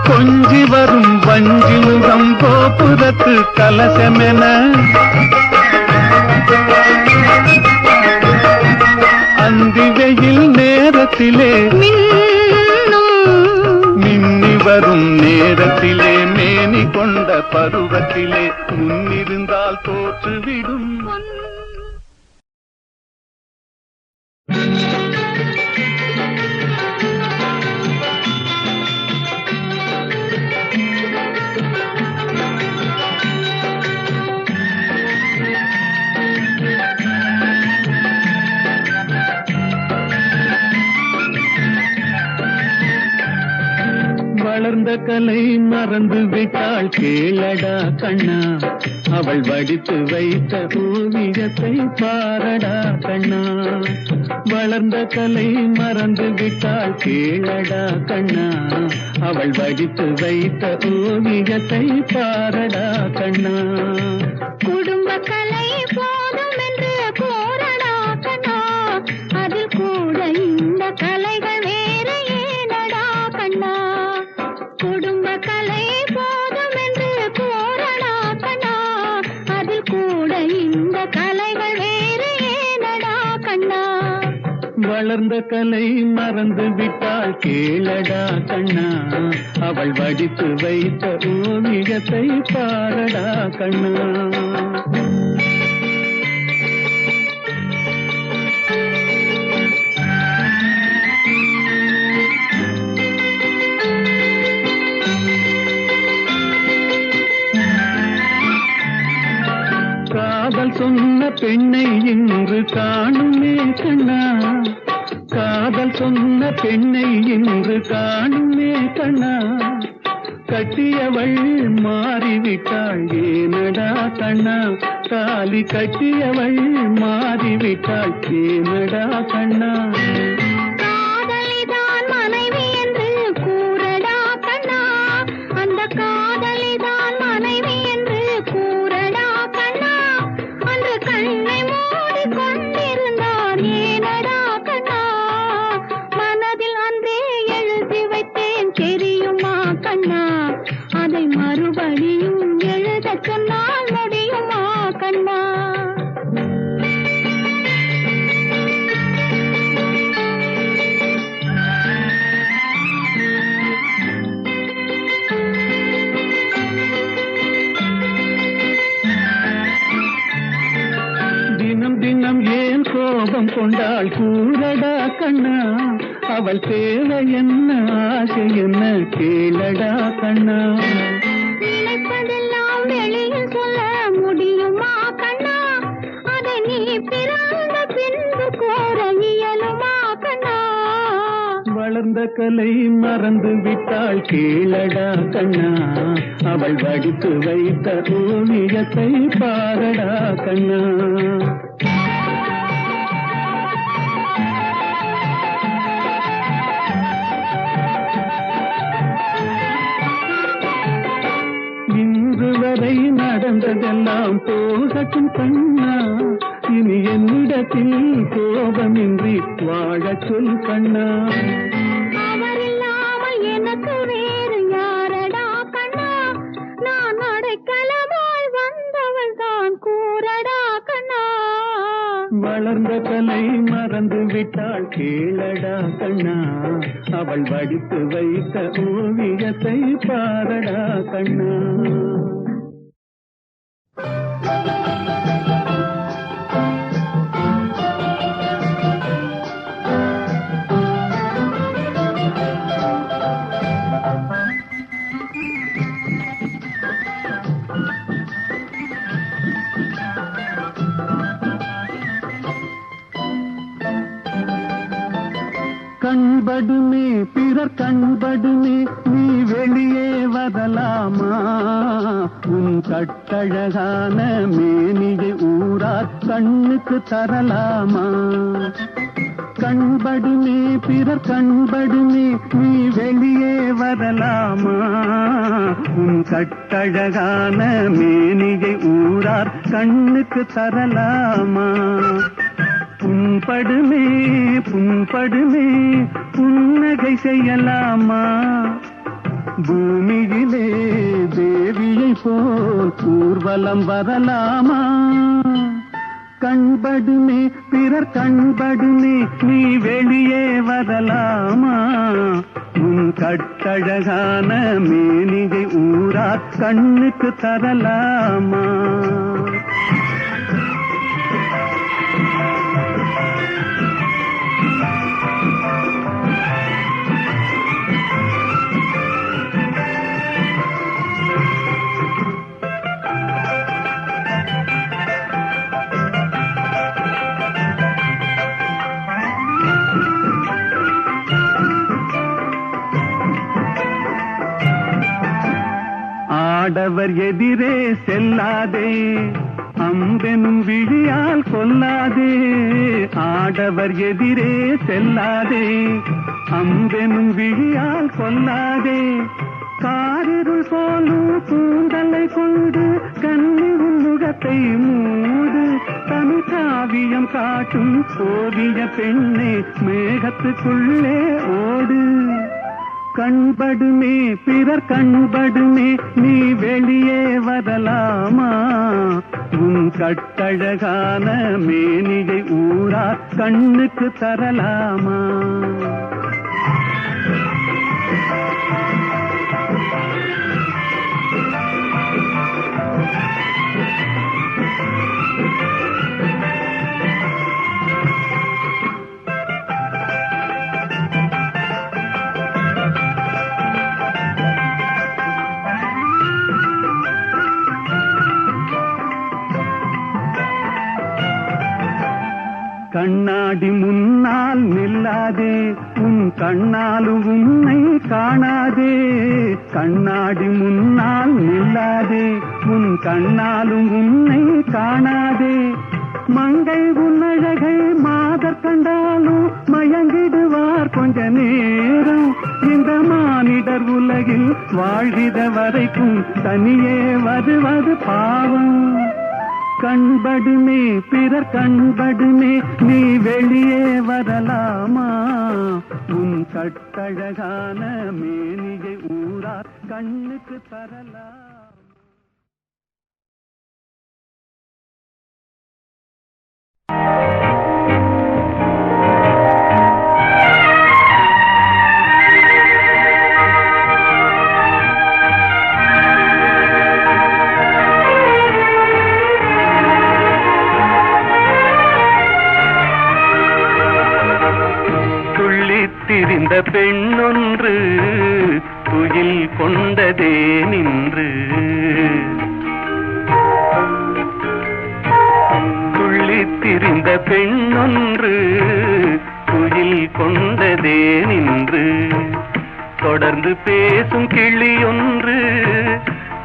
கொஞ்சி வரும் வஞ்சி முகம் கோபுரத்து கலசமென அந்தி வெயில் நேரத்திலே மின்னி வரும் நேரத்திலே மேனி கொண்ட பருவத்திலே முன்னிருந்தால் தோற்றுவிடும். வளர்ந்த கலை மறந்து விட்டாள் கேளடா கண்ணா, அவள் வடித்து வைத்த ஓவியத்தை பாரடா கண்ணா. வளர்ந்த கலை மறந்து விட்டாள் கேளடா கண்ணா, அவள் வடித்து வைத்த ஓவியத்தை பாரடா கண்ணா. குடும்ப கலை போதும் என்று கோரடா கண்ணா, அதில் கூட இந்த கலைகள் வேற ஏனடா கண்ணா. குடும்ப கலை போதும் என்று கோரடா கண்ணா, அதில் கூட இந்த கலைகள் வேற ஏனடா கண்ணா. வளர்ந்த கலை மறந்து விட்டாள் கேளடா கண்ணா, அவள் வடித்து வைத்த ஓவியத்தை பாரடா கண்ணா. காதல் சொன்ன பெண்ணை இன்று காணுமே கண்ணா, காதல் சொன்ன பெண்ணை இன்று காணுமே கண்ணா. கட்டியவள் மாறிவிட்டாள் ஏனடா கண்ணா, தாலி கட்டியவள் மாறிவிட்டாள் ஏனடா கண்ணா. காதலிதான் மனைவி என்று கூறடா கண்ணா, அந்த காதலிதான் மனைவி என்று கூறடா கண்ணா. அன்று கண்ணை மூடி கொண்டிருந்தார் ஏனடா கண்ணா, மனதில் அன்றே எழுதி வைத்தேன் தெரியுமா கண்ணா. அதை மறுபடியும் எழுத சொன்னால் முடியுமா கண்ணா. தினம் தினம் ஏன் கோபம் கொண்டாள் கூறடா கண்ணா, அவள் தேவை என்ன ஆசை என்ன கேளடா கண்ணா. நினைப்பதெல்லாம் வெளியில் சொல்ல முடியுமா கண்ணா, அதை நீ பிறந்த பின்பு கோர இயலுமா கண்ணா. வளர்ந்த கலை மறந்து விட்டாள் கேளடா கண்ணா, அவள் வடித்து வைத்த ஓவியத்தை பாரடா கண்ணா. இன்று வரை நடந்ததெல்லாம் போகட்டும் கண்ணா, இனி என்னிடத்தில் கோபமின்றி வாழச் சொல் கண்ணா. அவரில்லாமல் எனக்கு வேறு யாரடா கண்ணா, நான் அடைக்கலமாய் வந்தவள் தான் கூறடா கண்ணா. வளர்ந்த கலை மறந்து விட்டாள் கேளடா கண்ணா, அவள் வடித்து வைத்த ஓவியத்தை பாரடா கண்ணா. கண்படுமே பிறர் கண்படுமே நீ வெளியே வரலாமா உன் கட்டழகான மேனியை ஊரார் கண்ணுக்கு தரலாமா கண்படுமே பிறர் கண்படுமே நீ வெளியே வரலாமா உன் கட்டழகான மேனியை ஊரார் கண்ணுக்கு தரலாமா புண்படுமே புண்படுமே புன்னகை செய்யலாமா பூமியிலே தேவியை போல் ஊர்வலம் வரலாமா கண்படுமே பிறர் கண்படுமே நீ வெளியே வரலாமா உன் கட்டழகான மேனிகை ஊரா கண்ணுக்கு தரலாமா ஆடவர் எதிரே செல்லாதே அம்பெனும் விழியால் கொல்லாதே ஆடவர் எதிரே செல்லாதே அம்பெனும் விழியால் கொல்லாதே காரிருள் போலும் கூந்தலை கொண்டு கண்ணி முகத்தை மூடு தமிழ் காவியம் காட்டும் ஓவிய பெண்ணே மேகத்துக்குள்ளே ஓடு கண்படுமே பிறர் கண்படுமே நீ வெளியே வரலாமா உன் கட்டழகான மேனியை ஊரா கண்ணுக்கு தரலாமா கண்ணாடி முன்னால் நில்லாதே உன் கண்ணாலும் உன்னை காணாதே கண்ணாடி முன்னால் நில்லாதே உன் கண்ணாலும் உன்னை காணாதே மங்கை உன்னழகை மாதர் கண்டாலும் மயங்கிடுவார் கொஞ்ச நேரம் இந்த மானிடர் உலகில் வாழ்கிற வரைக்கும் தனியே வருவது பாவம் கண்படுமே பிறர் கண்படுமே நீ வெளியே வரலாமா உன் கட்டழகான மேனியை ஊரா கண்ணுக்கு தரலாம் திரிந்த பெண்ணொன்று துயில் கொண்டதே நின்று துள்ளித்திரிந்த பெண்ணொன்று துயில் கொண்டதே நின்று தொடர்ந்து பேசும் கிளியொன்று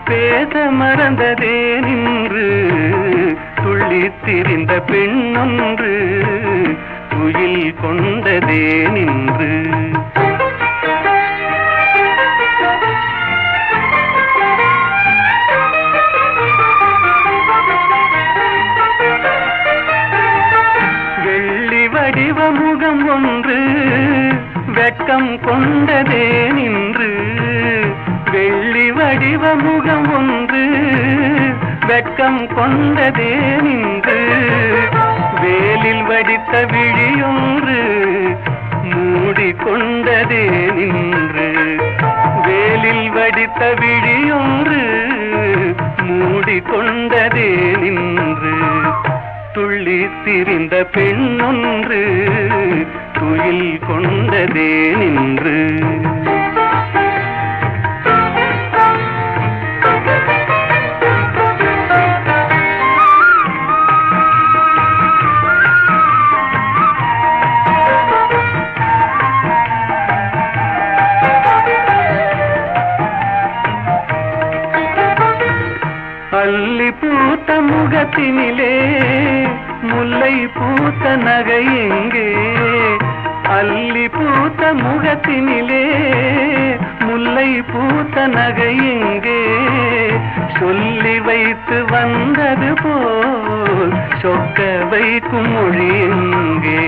பேச மறந்ததே நின்று துள்ளித்திரிந்த பெண்ணொன்று துயில் கொண்டதே நின்று வெள்ளி வடிவ முகம் ஒன்று வெட்கம் கொண்டதே நின்று வெள்ளி வடிவ முகம் ஒன்று வெட்கம் கொண்டதே நின்று வேலில் வடித்த விழியொன்று மூடிக்கொண்டதே நின்று வேலில் வடித்த விழியொன்று மூடிக்கொண்டதே நின்று துள்ளி திரிந்த பெண்ணொன்று துயில் கொண்டதே நின்று அல்லி பூத்த முகத்தினிலே முல்லை பூத்த நகை எங்கே? அல்லி பூத்த முகத்தினிலே முல்லை பூத்த நகை எங்கே? சொல்லி வைத்து வந்தது போல் சொக்க வைக்கும் மொழி எங்கே?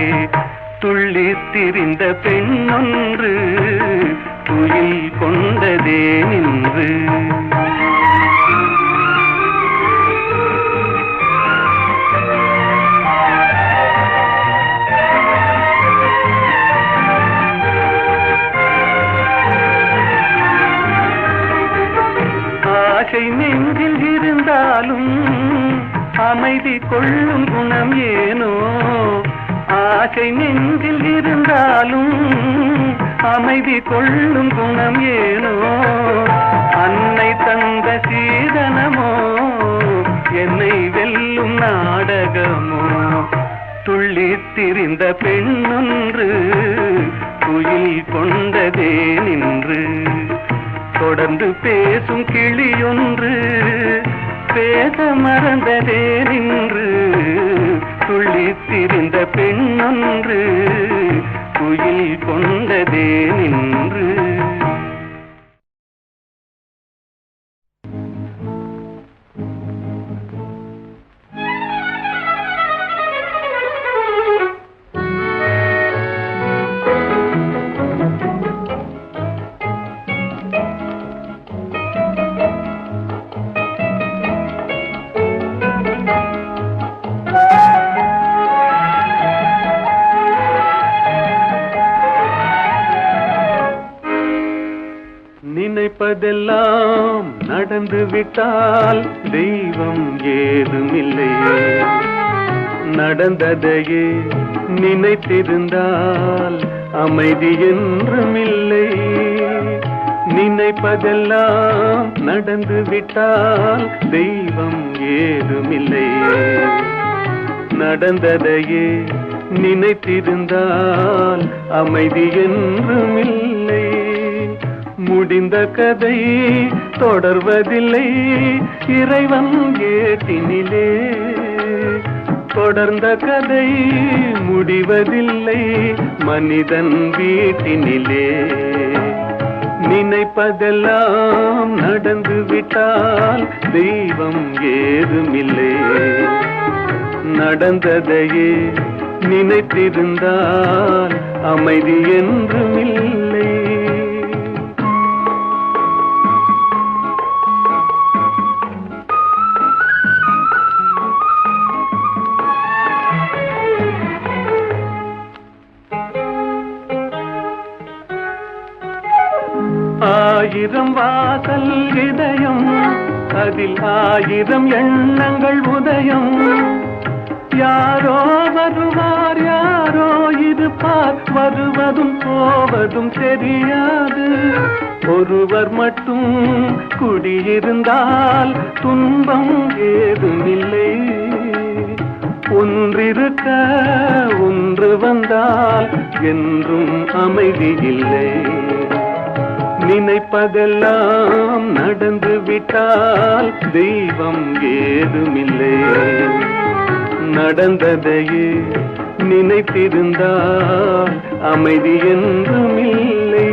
துள்ளி திரிந்த பெண்ணொன்று துயில் கொண்டதே நின்று. ஆசை நெஞ்சில் இருந்தாலும் அமைதி கொள்ளும் குணம் ஏனோ? ஆசை நெஞ்சில் இருந்தாலும் அமைதி கொள்ளும் குணம் ஏனோ? அன்னை தந்த சீதனமோ என்னை வெல்லும் நாடகமோ? துள்ளி திரிந்த பெண்ணொன்று துயில் கொண்டதே நின்று. தொடர்ந்து பேசும் கிளியொன்று பேச மறந்ததே நின்று. துள்ளி திரிந்த பெண்ணொன்று குயில் கொண்டதே நின்று. நினைப்பதெல்லாம் நடந்து விட்டால் தெய்வம் ஏதுமில்லை. நடந்ததையே நினைத்திருந்தால் அமைதி என்றுமில்லை. நினைப்பதெல்லாம் நடந்து விட்டால் தெய்வம் ஏதுமில்லை. நடந்ததையே நினைத்திருந்தால் அமைதி என்றுமில்லை. முடிந்த கதை தொடர்வதில்லை இறைவன் ஏட்டினிலே. தொடர்ந்த கதை முடிவதில்லை மனிதன் வீட்டினிலே. நினைப்பதெல்லாம் நடந்து விட்டால் தெய்வம் ஏதுமில்லை. நடந்ததையே நினைத்திருந்தால் அமைதி என்றுமில்லை. ஆயிரம் வாசல் இதயம் அதில் ஆயிரம் எண்ணங்கள் உதயம். யாரோ வருவார் யாரோ இருப்பார் வருவதும் போவதும் தெரியாது. ஒருவர் மட்டும் குடியிருந்தால் துன்பம் ஏதுமில்லை. ஒன்றிருக்க ஒன்று வந்தால் என்றும் அமைதி இல்லை. நினைப்பதெல்லாம் நடந்து விட்டால் தெய்வம் ஏதுமில்லை. நடந்ததையே நினைத்திருந்தால் அமைதி என்றுமில்லை.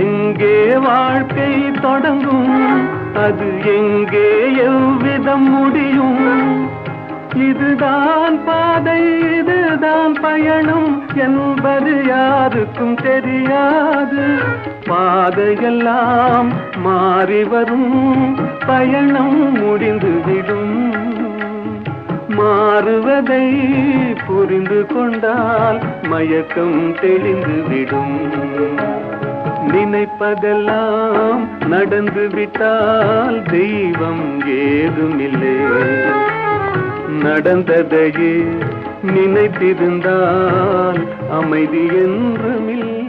எங்கே வாழ்க்கை தொடங்கும் அது எங்கே எவ்விதம் முடியும்? இதுதான் பாதை இதுதான் பயணம் என்பது யாருக்கும் தெரியாது. பாதையெல்லாம் மாறி வரும் பயணம் முடிந்துவிடும். மாறுவதை புரிந்து கொண்டால் மயக்கம் தெளிந்துவிடும். நினைப்பதெல்லாம் நடந்து விட்டால் தெய்வம் ஏதுமில்லை. நடந்ததையே நினைத்திருந்தால் அமைதி என்றுமில்லை.